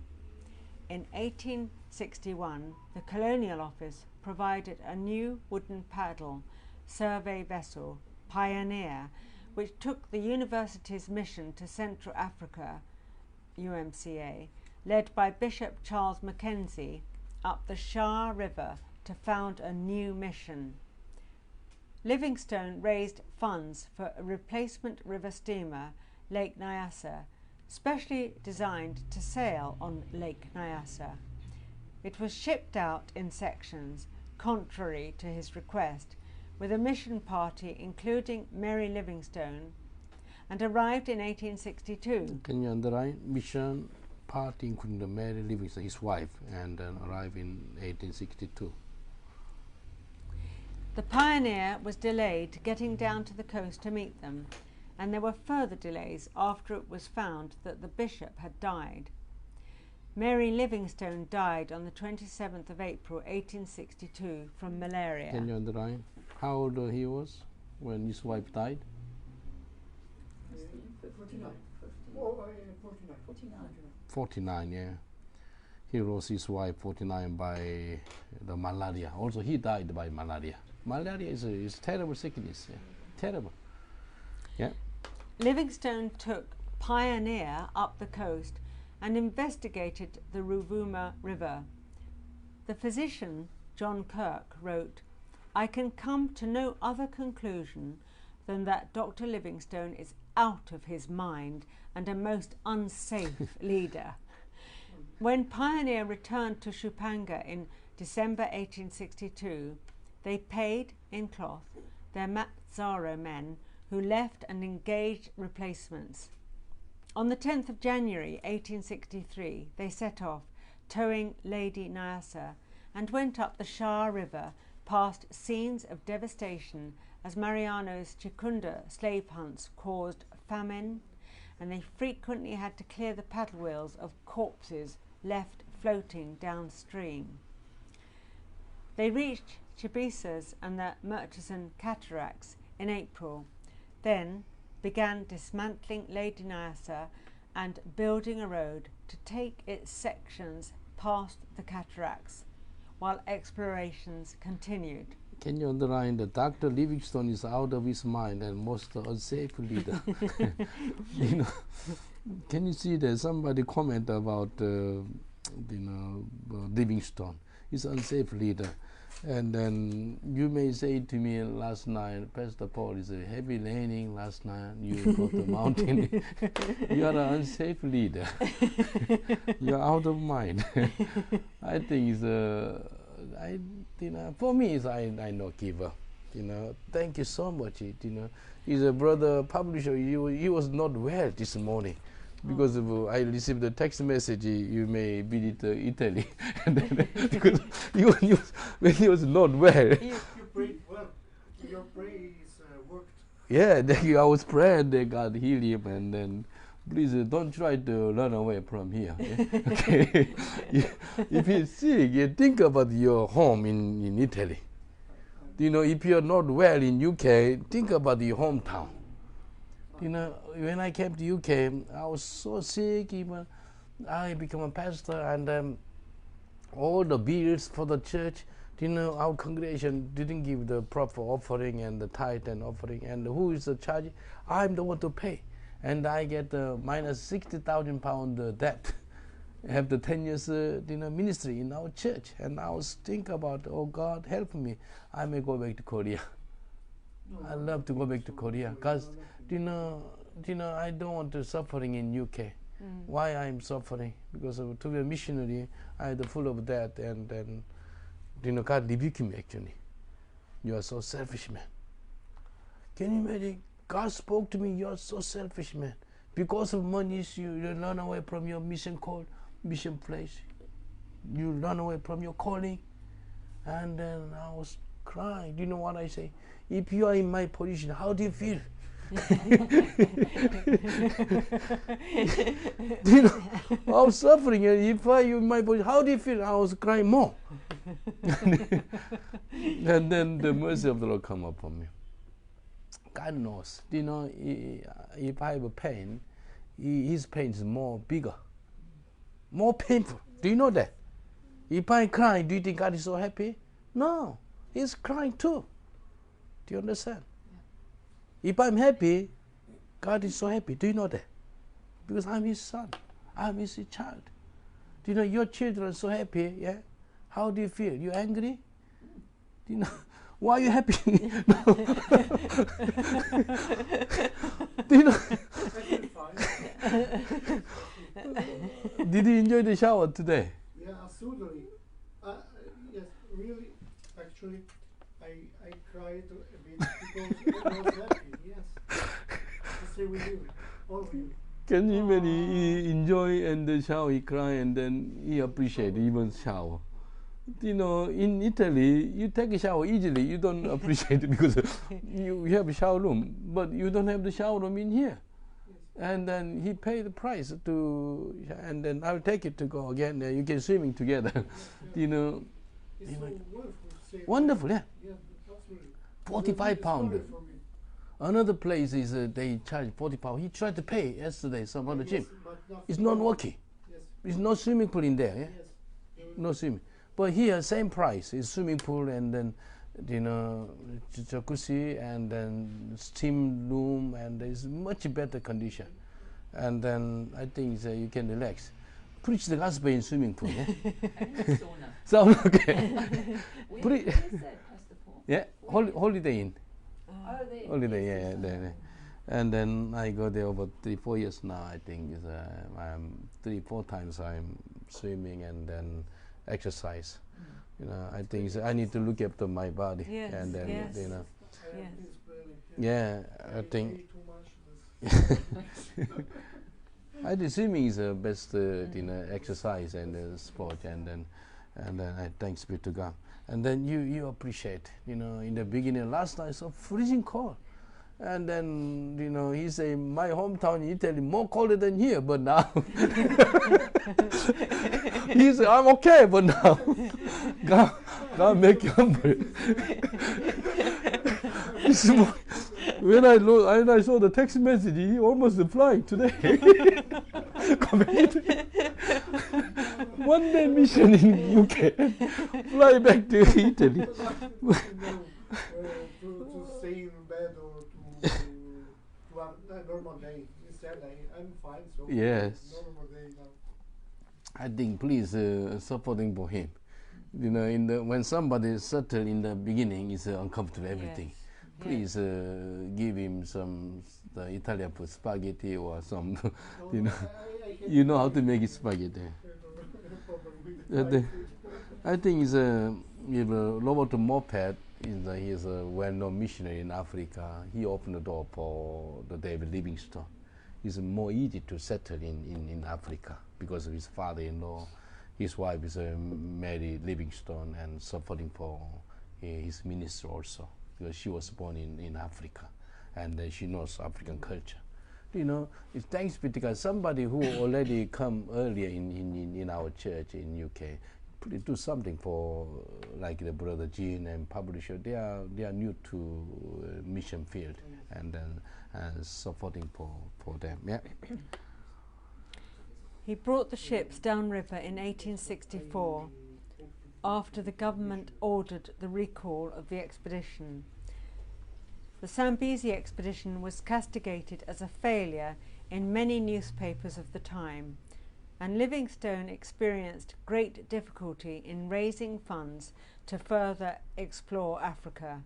In 1861, the Colonial Office provided a new wooden paddle survey vessel, Pioneer, which took the university's mission to Central Africa, UMCA, led by Bishop Charles Mackenzie, up the Shah River to found a new mission. Livingstone raised funds for a replacement river steamer, Lake Nyasa, specially designed to sail on Lake Nyasa. It was shipped out in sections, contrary to his request, with a mission party including Mary Livingstone, and arrived in 1862. Can you underline? Mission party including Mary Livingstone, his wife, and then arrived in 1862. The Pioneer was delayed getting down to the coast to meet them, and there were further delays after it was found that the bishop had died. Mary Livingstone died on the 27th of April 1862 from malaria. Can you underline how old he was when his wife died? 49. 49, yeah. He lost his wife 49 by the malaria. Also, he died by malaria. Malaria is terrible sickness. Yeah. Terrible. Yeah. Livingstone took Pioneer up the coast and investigated the Ruvuma River. The physician, John Kirk, wrote, "I can come to no other conclusion than that Dr. Livingstone is out of his mind and a most unsafe leader." When Pioneer returned to Shupanga in December 1862, they paid in cloth their Matzaro men who left and engaged replacements. On the 10th of January 1863, they set off, towing Lady Nyasa, and went up the Shah River past scenes of devastation as Mariano's Chikunda slave hunts caused famine, and they frequently had to clear the paddle wheels of corpses left floating downstream. They reached Chibisa's and the Murchison cataracts in April, then began dismantling Lady Nyasa and building a road to take its sections past the cataracts, while explorations continued. Can you underline that Dr. Livingstone is out of his mind and most unsafe leader? You know, can you see that somebody comment about Livingstone? He's unsafe leader. And then you may say to me last night, Pastor Paul, is a heavy raining last night, you got the mountain. You are an unsafe leader. You are out of mind. I think it's for me, I not give up. Thank you so much. He's a brother publisher. He was not well this morning. Because I received a text message, you may visit Italy. Because when he was not well. You prayed well. Your praise worked. Yeah, I was praying that God heal him, and then please don't try to run away from here. Okay? If he's sick, you think about your home in Italy. If you're not well in UK, think about your hometown. When I came to UK, I was so sick. Even I became a pastor, and all the bills for the church, our congregation didn't give the proper offering and the tithe and offering. And who is the charge? I'm the one to pay, and I get minus £60,000 debt. I have the 10 years ministry in our church, and I was thinking about, oh God, help me. I may go back to Korea. I love to go back to Korea, because I don't want to suffering in UK. Why I'm suffering? Because to be a missionary, I had full of that, and then God rebuked me actually. You are so selfish, man. Can you imagine? God spoke to me. You are so selfish, man. Because of money, you run away from your mission call, mission place. You run away from your calling, and then I was crying. Do you know what I say? If you are in my position, how do you feel? I was suffering. If I in my position, how do you feel? I was crying more. And then the mercy of the Lord come upon me. God knows. If I have a pain, His pain is more bigger, more painful. Do you know that? If I cry, do you think God is so happy? No, He's crying too. Do you understand? Yeah. If I'm happy, God is so happy. Do you know that? Because I'm His son. I'm His child. Do you know your children are so happy? Yeah. How do you feel? You angry? Do you know why are you happy? Do you know? Did you enjoy the shower today? Yeah, absolutely. Yes, really. Actually, I cried a bit because I was happy. Yes, I stay with you, all of you. Can you imagine? He enjoy and the shower, he cry, and then he appreciate even shower. In Italy, you take a shower easily. You don't appreciate it because you have a shower room, but you don't have the shower room in here. Yes. And then he paid the price and then I'll take it to go again. You can swimming together. Yes, yeah. It's so wonderful. Wonderful, yeah. Yeah, absolutely. £45. Another place is they charge £40. He tried to pay yesterday, some other gym. It's not working. Yes. It's no swimming pool in there, yeah? Yes. No swimming. But here, same price. It's swimming pool and then you know, jacuzzi and then steam room, and there's much better condition. And then I think you can relax. Preach the gospel in swimming pool. Yeah? And the sauna. So okay. Where is that, Pastor Paul? Yeah, Holiday Inn. Oh, there. Holiday, yes, yeah, yes, there. And then I go there over 3-4 years now. I think I'm 3-4 times I'm swimming and then exercise. You know, I think I need to look after my body. Yes, And then yes. you know, Yes. It's brilliant. yeah, I think. Way too much. I think swimming is the best you know, exercise and sport, and then I thanks be to God. And then you appreciate, you know, in the beginning, last night so freezing cold, and then you know he say my hometown in Italy more colder than here, but now he said I'm okay, but now God make you humble. When I saw the text message, he almost flying today. One day mission in UK, fly back to Italy. To stay in bed or to have a normal day. Instead, I'm fine. So Yes. normal day now. I think please supporting for him. You know, when somebody settle in the beginning, is uncomfortable everything. Yes. Please give him some the Italian food, spaghetti or some. You know, you know how to make it spaghetti. I think he's Robert Moped he is a well-known missionary in Africa. He opened the door for the David Livingstone. It's more easy to settle in Africa because of his father-in-law. His wife is Mary Livingstone and supporting for his ministry also because she was born in Africa and she knows African culture. You know, it's thanks be to God. Somebody who already come earlier in our church in UK, do something for like the brother Jean and publisher. They are new to mission field and then supporting for them. Yeah. He brought the ships downriver in 1864 after the government ordered the recall of the expedition. The Zambezi expedition was castigated as a failure in many newspapers of the time, and Livingstone experienced great difficulty in raising funds to further explore Africa.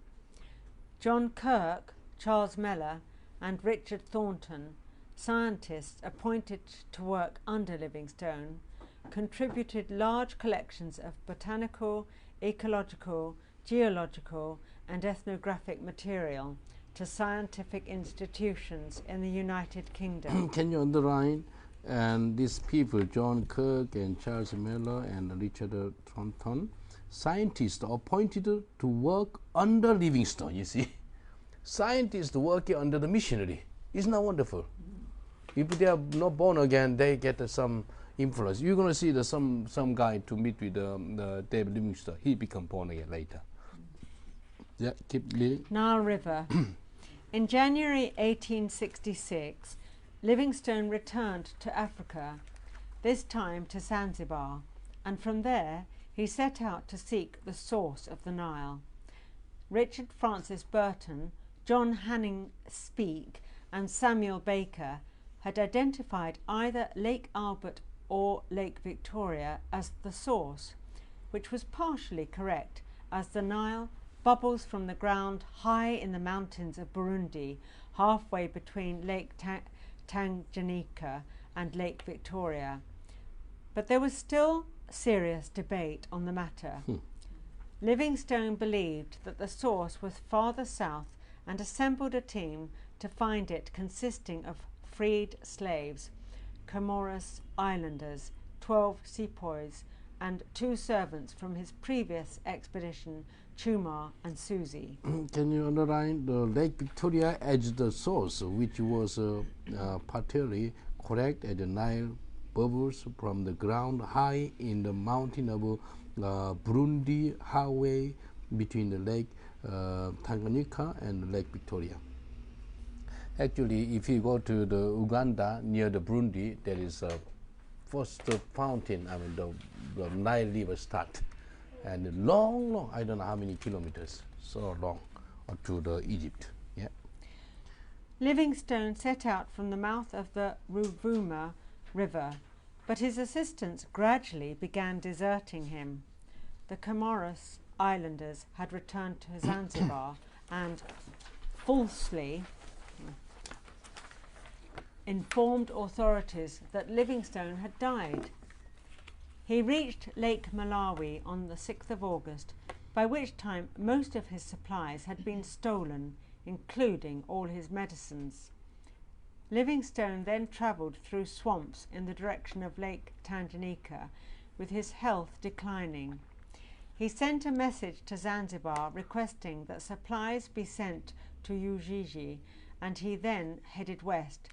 John Kirk, Charles Mellor, and Richard Thornton, scientists appointed to work under Livingstone, contributed large collections of botanical, ecological, geological, and ethnographic material to scientific institutions in the United Kingdom. Can you underline? And these people, John Kirk and Charles Mellor and Richard Thornton, scientists appointed to work under Livingstone, you see. Scientists working under the missionary. Isn't that wonderful? If they are not born again, they get some influence. You're going to see some guy to meet with the David Livingstone. He become born again later. Yeah, keep reading. Nile River. In January 1866, Livingstone returned to Africa, this time to Zanzibar, and from there he set out to seek the source of the Nile. Richard Francis Burton, John Hanning Speke, and Samuel Baker had identified either Lake Albert or Lake Victoria as the source, which was partially correct, as the Nile bubbles from the ground high in the mountains of Burundi, halfway between Lake Tanganyika and Lake Victoria. But there was still serious debate on the matter. Livingstone believed that the source was farther south and assembled a team to find it, consisting of freed slaves, Comoros Islanders, 12 sepoys, and 2 servants from his previous expedition, Chuma and Susie. Can you underline the Lake Victoria as the source, which was partially correct as the Nile bubbles from the ground high in the mountain of Burundi, halfway between the Lake Tanganyika and Lake Victoria. Actually, if you go to the Uganda near the Burundi, there is a first fountain. I mean, the Nile River start, and long, I don't know how many kilometers. so long to the Egypt. Yeah. Livingstone set out from the mouth of the Ruvuma River, but his assistants gradually began deserting him. The Comoros Islanders had returned to Zanzibar and falsely informed authorities that Livingstone had died. He reached Lake Malawi on the 6th of August, by which time most of his supplies had been stolen, including all his medicines. Livingstone then travelled through swamps in the direction of Lake Tanganyika, with his health declining. He sent a message to Zanzibar requesting that supplies be sent to Ujiji, and he then headed west,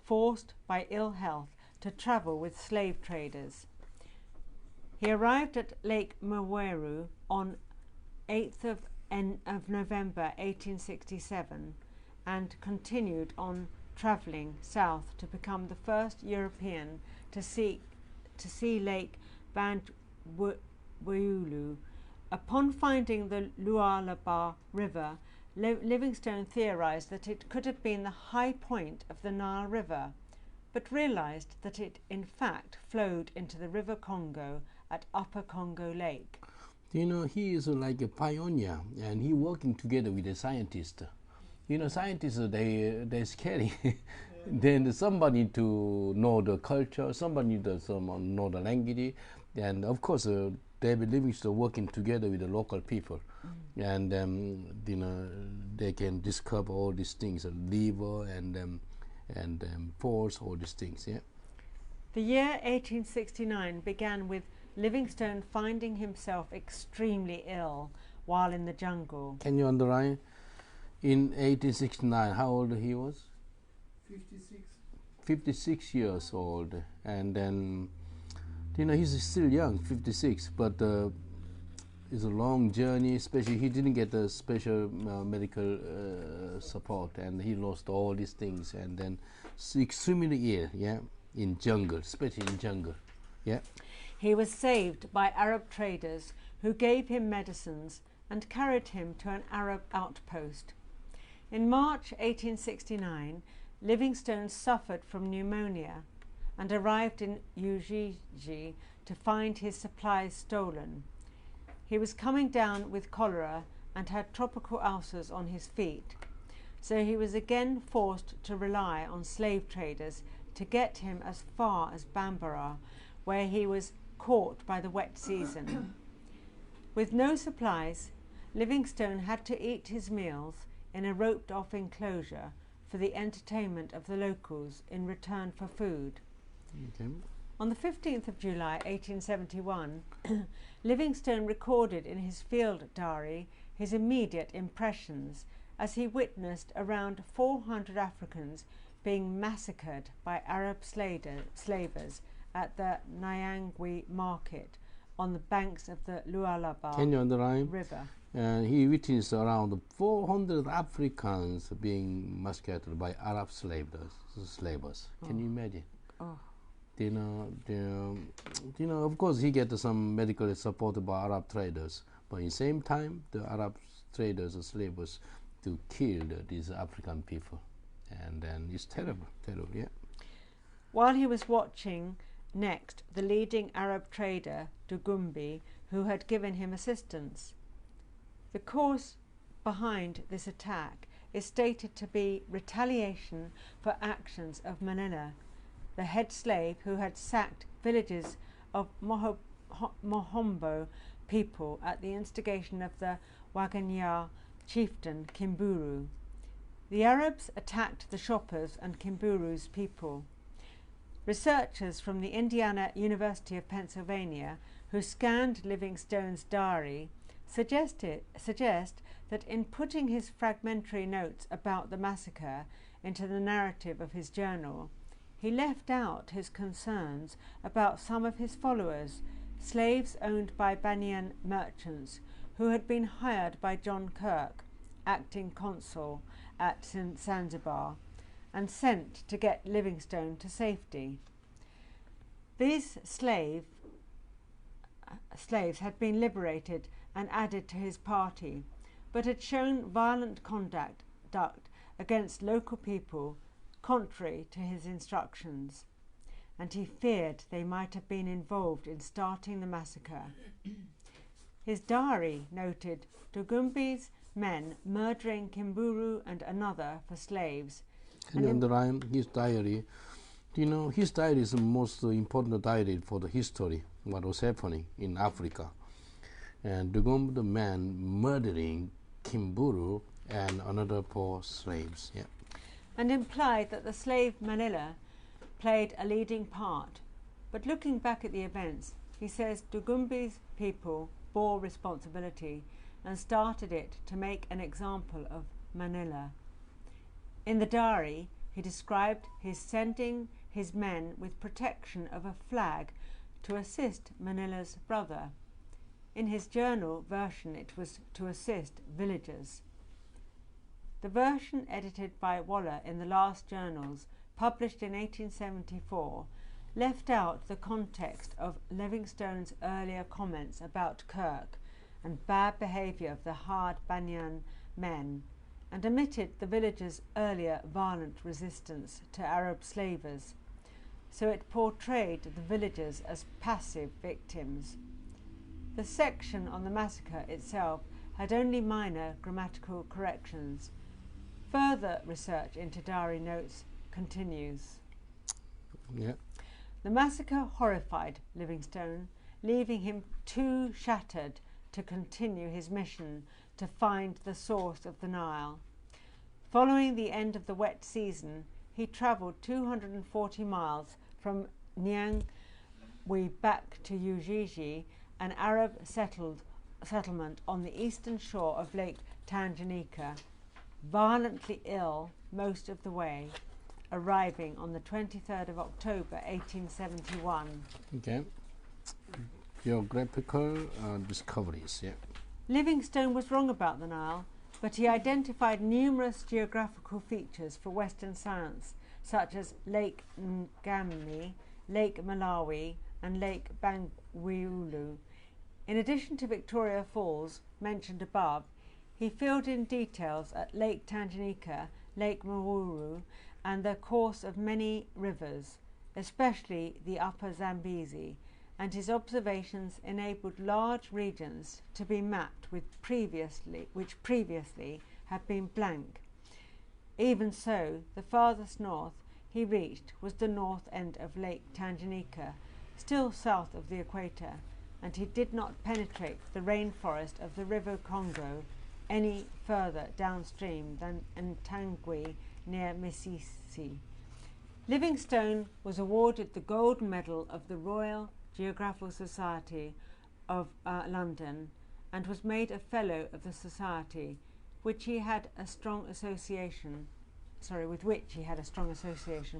forced by ill health to travel with slave traders. He arrived at Lake Mweru on 8th of November 1867 and continued on travelling south to become the first European to see Lake Bandwulu. Upon finding the Lualaba River, Livingstone theorised that it could have been the high point of the Nile River, but realised that it in fact flowed into the River Congo at Upper Congo Lake. You know, he is like a pioneer, and he working together with a scientist. You know, scientists, they're scary. Then somebody to know the culture, somebody to know the language, and of course David Livingstone working together with the local people, and you know, they can discover all these things, liver and pores, all these things. Yeah. The year 1869 began with Livingstone finding himself extremely ill while in the jungle. Can you underline? In 1869, how old he was? 56. 56 years old, and then, you know, he's still young, 56, but it's a long journey, especially he didn't get the special medical support, and he lost all these things, and then extremely ill, yeah, in jungle, especially in jungle, yeah. He was saved by Arab traders who gave him medicines and carried him to an Arab outpost. In March 1869, Livingstone suffered from pneumonia and arrived in Ujiji to find his supplies stolen. He was coming down with cholera and had tropical ulcers on his feet, so he was again forced to rely on slave traders to get him as far as Bambara, where he was caught by the wet season. With no supplies, Livingstone had to eat his meals in a roped-off enclosure for the entertainment of the locals in return for food. Okay. On the 15th of July 1871, Livingstone recorded in his field diary his immediate impressions as he witnessed around 400 Africans being massacred by Arab slavers at the Nyangwe market on the banks of the Lualaba River. He witnessed around 400 Africans being massacred by Arab slavers. Can you imagine? Oh. You know, of course, he get some medical support by Arab traders, but at the same time, the Arab traders or slavers to kill these African people, and then it's terrible, yeah. While he was watching, next, the leading Arab trader, Dugumbi, who had given him assistance. The cause behind this attack is stated to be retaliation for actions of Manila, the head slave who had sacked villages of Mohombo people at the instigation of the Waganya chieftain Kimburu. The Arabs attacked the shoppers and Kimburu's people. Researchers from the Indiana University of Pennsylvania, who scanned Livingstone's diary, suggest that in putting his fragmentary notes about the massacre into the narrative of his journal, he left out his concerns about some of his followers, slaves owned by Banyan merchants, who had been hired by John Kirk, acting consul at Zanzibar, and sent to get Livingstone to safety. These slaves had been liberated and added to his party, but had shown violent conduct against local people contrary to his instructions, and he feared they might have been involved in starting the massacre. His diary noted Dugumbi's men murdering Kimburu and another for slaves. And underline his diary. You know, his diary is the most important diary for the history, what was happening in Africa. And Dugumbi, the man murdering Kimburu and another for slaves. Yeah. And implied that the slave Manila played a leading part. But looking back at the events, he says Dugumbi's people bore responsibility and started it to make an example of Manila. In the diary, he described his sending his men with protection of a flag to assist Manila's brother. In his journal version, it was to assist villagers. The version edited by Waller in the last journals, published in 1874, left out the context of Livingstone's earlier comments about Kirk and bad behaviour of the hard Banyan men, and omitted the villagers' earlier violent resistance to Arab slavers, so it portrayed the villagers as passive victims. The section on the massacre itself had only minor grammatical corrections. Further research into diary notes continues. Yeah. The massacre horrified Livingstone, leaving him too shattered to continue his mission to find the source of the Nile. Following the end of the wet season, he travelled 240 miles from Nyangwe back to Ujiji, an Arab settlement on the eastern shore of Lake Tanganyika, violently ill most of the way, arriving on the 23rd of October 1871. Okay. Geographical discoveries, yeah. Livingstone was wrong about the Nile, but he identified numerous geographical features for Western science, such as Lake Ngami, Lake Malawi, and Lake Bangweulu. In addition to Victoria Falls, mentioned above, he filled in details at Lake Tanganyika, Lake Mawuru, and the course of many rivers, especially the upper Zambezi, and his observations enabled large regions to be mapped which previously had been blank. Even so, the farthest north he reached was the north end of Lake Tanganyika, still south of the equator, and he did not penetrate the rainforest of the River Congo any further downstream than Ntangwe near Misisi. Livingstone was awarded the Gold Medal of the Royal Geographical Society of London and was made a Fellow of the Society, with which he had a strong association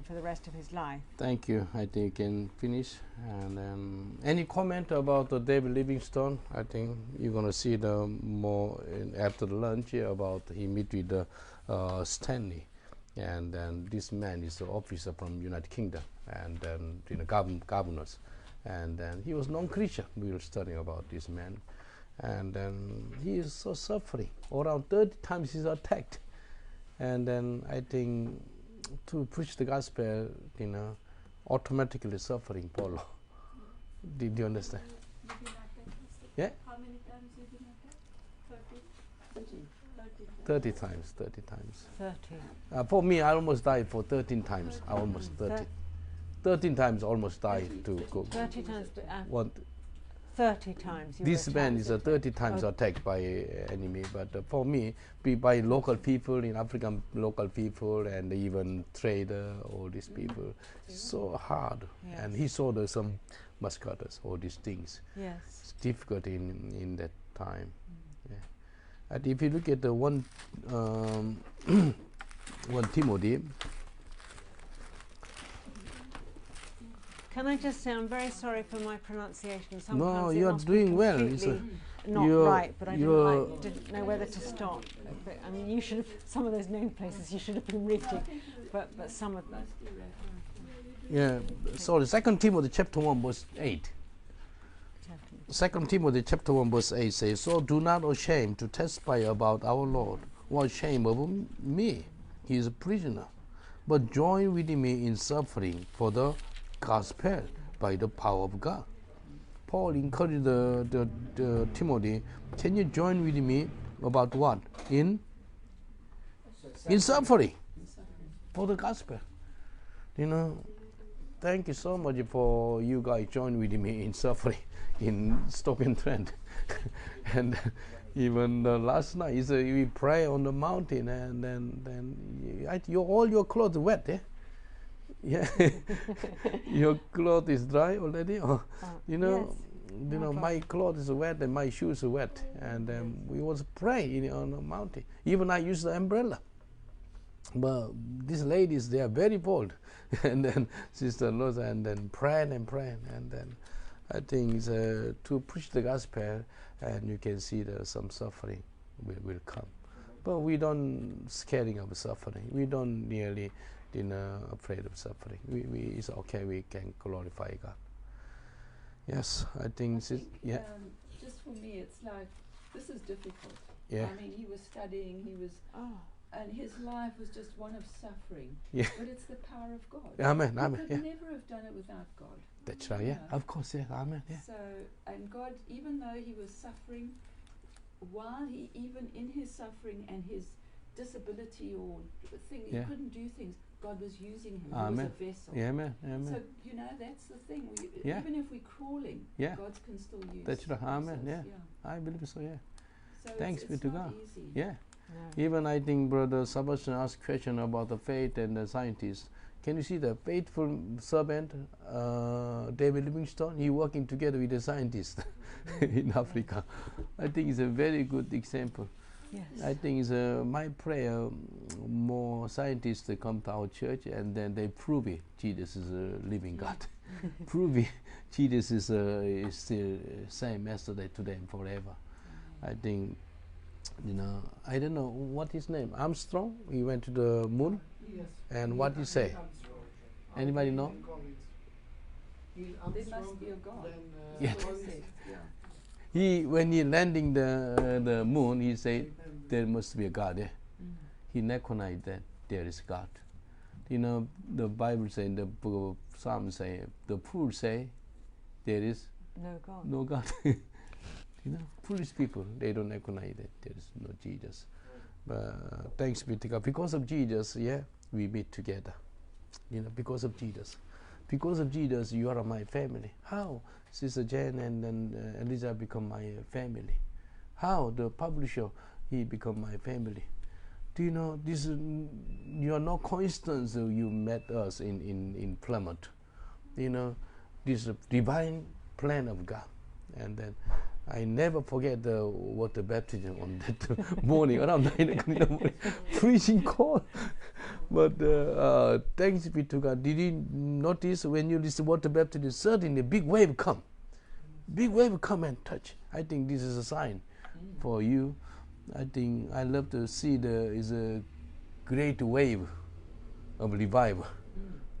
for the rest of his life. Thank you. I think you can finish. And any comment about David Livingstone? I think you're going to see the more after the lunch about he meet with Stanley, and then this man is an officer from United Kingdom, and then governors, and then he was non-Christian. We were studying about this man, and then he is so suffering. Around 30 times he's attacked. And then I think to preach the gospel, automatically suffering follow. Did you understand? Yeah? How many times you been attacked? 30 times. 30 times. 30. For me, I almost died for 13 times. I almost 30. 13 times almost died to go. 30 times. 30 times. This man is 30 times attacked by enemy, but for me, by local people, in African local people, and even trader, all these people, so hard. Yes. And he saw some massacres, all these things. Yes. It's difficult in that time. Yeah. And if you look at the 1 Timothy. Can I just say I'm very sorry for my pronunciation. Sometimes No, it you're must be doing well. completely not right, but I didn't know whether to stop. But, I mean, you should have, some of those known places you should have been reading, but some of them. Yeah, sorry, 2 Timothy chapter 1 verse 8. 2 Timothy chapter 1 verse 8 says, "So do not ashamed to testify about our Lord, or ashamed of me, he is a prisoner, but join with me in suffering for the gospel by the power of God." Paul encouraged the Timothy, can you join with me about what? In suffering for the gospel. You know, thank you so much for you guys join with me in suffering in Stoke-on-Trent. And even last night, we pray on the mountain, and then all your clothes wet, eh? Yeah, your clothes is dry already, or Yes. my clothes is wet and my shoes are wet, and we was praying on the mountain. Even I use the umbrella, but these ladies, they are very bold, and then Sister Rosa, and then praying, and then I think it's, to preach the gospel, and you can see that some suffering will come, but we don't scaring of suffering. We don't really afraid of suffering. We it's okay. We can glorify God. Yes, I think yeah. Just for me, it's like, this is difficult. Yeah. I mean, he was studying, and his life was just one of suffering. Yeah. But it's the power of God. Amen. He Amen. could Yeah. never have done it without God. That's right. Yeah. Of course. Yeah. Amen. Yeah. So, and God, even though he was suffering, while he, even in his suffering and his disability or thing, Yeah. he couldn't do things, God was using him. Amen. He was a vessel. Yeah. Amen. Amen. So, that's the thing. Yeah. Even if we're crawling, Yeah. God can still use That's right. Amen. vessels, Yeah. I believe so. Yeah. So Thanks it's be to not God. easy. Yeah. No. Even I think Brother Sebastian asked question about the faith and the scientists. Can you see the faithful servant, David Livingstone? He working together with the scientists in Africa. I think it's a very good example. Yes. I think it's my prayer, more scientists to come to our church, and then they prove it. Jesus is a living God. Prove it. Jesus is still same yesterday, today, and forever. I think, I don't know what his name. Armstrong. He went to the moon. Yes. And what you say? Anybody know? There must be a God. Yeah. Concept, When he landing the moon, he said there must be a God. Yeah? He recognized that there is God. The Bible say in the book of Psalms say, the poor say there is No God. no God. Foolish people, they don't recognize that there is no Jesus. But thanks be to God. Because of Jesus, yeah, we meet together. Because of Jesus. Because of Jesus, you are my family. How? Sister Jane and Eliza become my family. How? The publisher, he become my family. Do you know, this is, you are no coincidence that you met us in Plymouth. This is a divine plan of God. And then I never forget the water baptism on that morning, around 9 o'clock in the morning, freezing cold. But thanks be to God. Did you notice when you listen to water baptism, suddenly a big wave come. Big wave come and touch. I think this is a sign for you. I think I love to see is a great wave of revival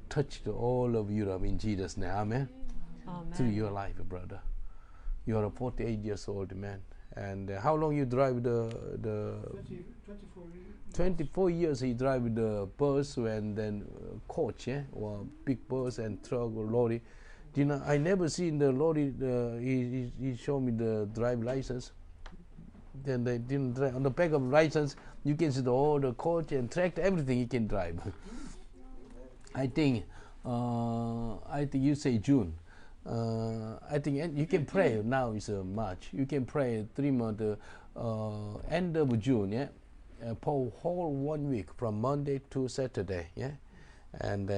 touch all of Europe in Jesus' name. Amen. Amen. Through your life, brother. You are a 48 years old man. And how long you drive the 24 years. 24 years he drive the bus and then coach, yeah? Or big bus and truck or lorry. I never seen the lorry. He showed me the drive license. Then they didn't drive. On the back of license, you can see all the coach and tractor, everything he can drive. I think you say June. I think you can pray. Now is March. You can pray 3 months, end of June, yeah? For whole 1 week, from Monday to Saturday, yeah? And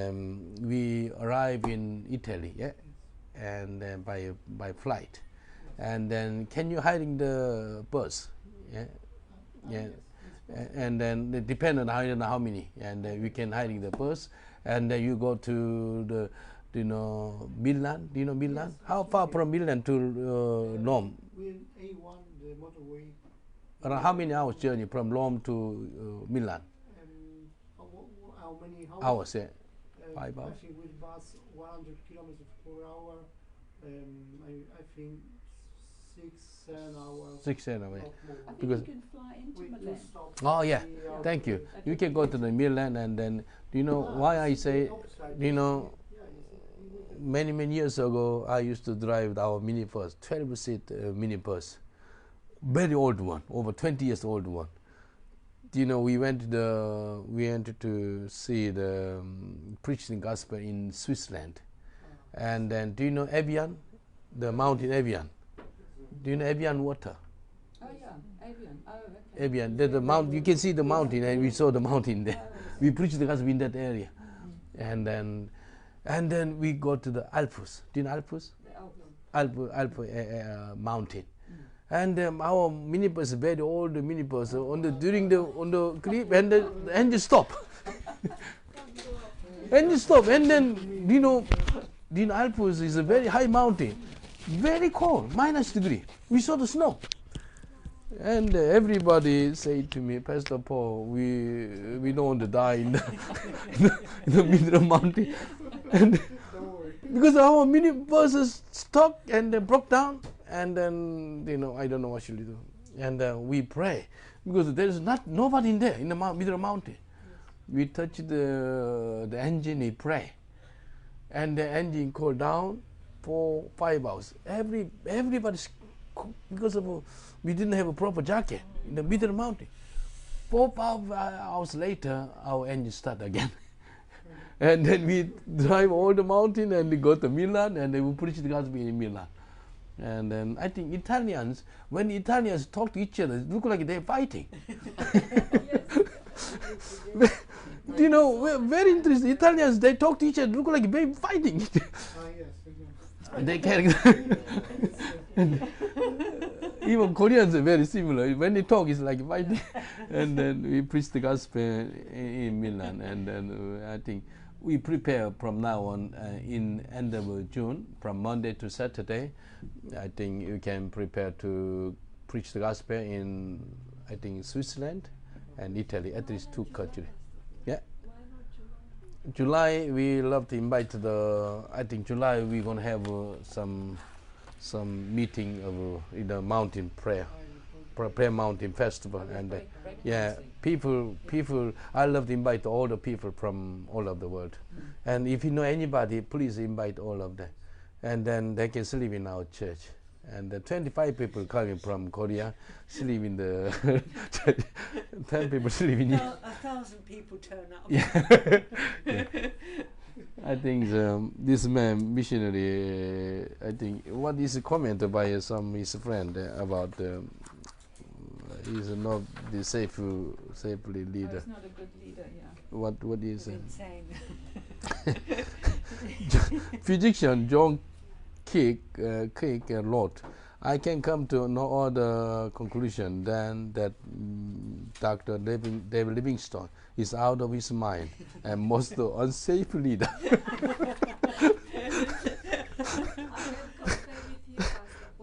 we arrive in Italy, yeah? And by flight. And then can you hiding the bus? Yeah? Yeah. And then it depends on how many. And we can hiding the bus. And then you go to the Milan. Do you know Milan? Yes, How far from Milan to Rome? We're in A1, the motorway. Around how many hours journey from Rome to Milan? How many Hours, yeah. 5 hours. I think with bus 100 kilometers per hour. I think 6 7 hours. 6 7 hours. Not more. I think Because- you can fly into We Milan. stop. Oh yeah, Yeah, thank you. That You would can be go great. to the Milan, and then do you know why I say? Do you know? Many years ago, I used to drive our minibus, 12-seat minibus, very old one, over 20 years old one. Do you know we went to see the preaching gospel in Switzerland, and then do you know Evian, the mountain Evian? Do you know Evian water? Oh yeah, Avian. Oh, okay. Evian, the mount. You can see the mountain, and we saw the mountain there. We preached the gospel in that area, and then we go to the Alps. Do you know Alps? The Alps. Alp mountain. And our minibus is very old minibus. During the creep, and the engine stop. Engine stop, and then you know Alps is a very high mountain, very cold, -degree. We saw the snow, and everybody said to me, Pastor Paul, we don't want to die in the middle of the mountain, and because our minibus is stuck and broke down. And then I don't know what should we do, and we pray because there is nobody in there in the middle of the mountain. We touch the engine, we pray, and the engine cooled down for 5 hours. Everybody's because of we didn't have a proper jacket in the middle of the mountain. 4 hours later, our engine started again. And then we drive all the mountain and we go to Milan, and we preach the gospel in Milan. And then I think Italians, when Italians talk to each other, it look like they're fighting. You know, very interesting. Italians, they talk to each other, look like they're fighting. Yes, again. They carry. Even Koreans are very similar. When they talk, it's like fighting. And then we preach the gospel in Milan, and then I think we prepare from now on in end of June, from Monday to Saturday. I think you can prepare to preach the gospel in, I think, Switzerland and Italy, at least 2 countries. Yeah. Why not July July? we love to invite I think July we're gonna have some meeting of in the mountain prayer mountain festival, and yeah, people. I love to invite all the people from all over the world, and if you know anybody, please invite all of them, and then they can sleep in our church. And the 25 people coming from Korea sleep in the church. 10 people sleep in here. 1,000 people turn up. Yeah. Yeah. I think this man missionary. I think what is a comment by his friend about he's not the safely No, leader. he's not a good leader, yeah. What is Insane. physician John Crick wrote, I can come to no other conclusion than that Dr. David Livingstone is out of his mind and most unsafe leader.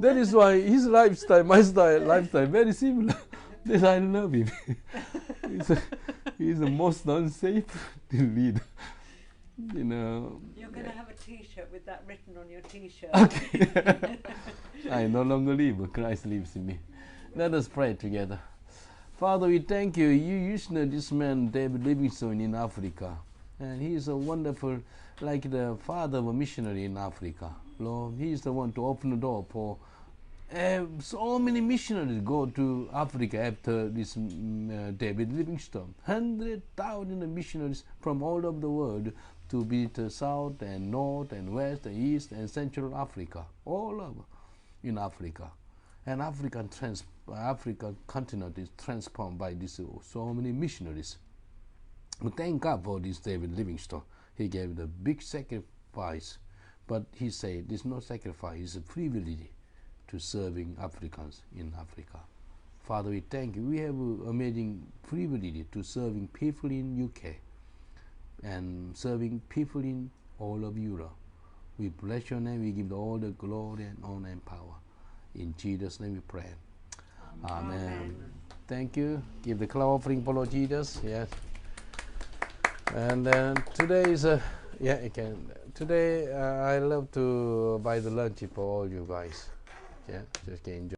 That is why his lifestyle, my lifestyle, very similar. That I love him. He's the most unsafe leader. You know. You're going to have a T-shirt with that written on your T-shirt. Okay. I no longer live, but Christ lives in me. Let us pray together. Father, we thank you. You used this man, David Livingstone, in Africa. And he is a wonderful, like the father of a missionary in Africa. Lord, he is the one to open the door for so many missionaries go to Africa after this David Livingstone. 100,000 missionaries from all over the world to visit South and North and West and East and Central Africa, all over in Africa. And African continent is transformed by this so many missionaries. We thank God for this David Livingstone. He gave the big sacrifice, but he said there's no sacrifice, it's a privilege to serving Africans in Africa. Father, we thank you. We have an amazing privilege to serving people in UK and serving people in all of Europe. We bless your name. We give all the glory and honor and power. In Jesus' name we pray. Amen. Thank you. Give the cloud offering for Lord Jesus. Yes. And today is yeah, you can. Today I love to buy the lunch for all you guys. Yeah, just enjoy.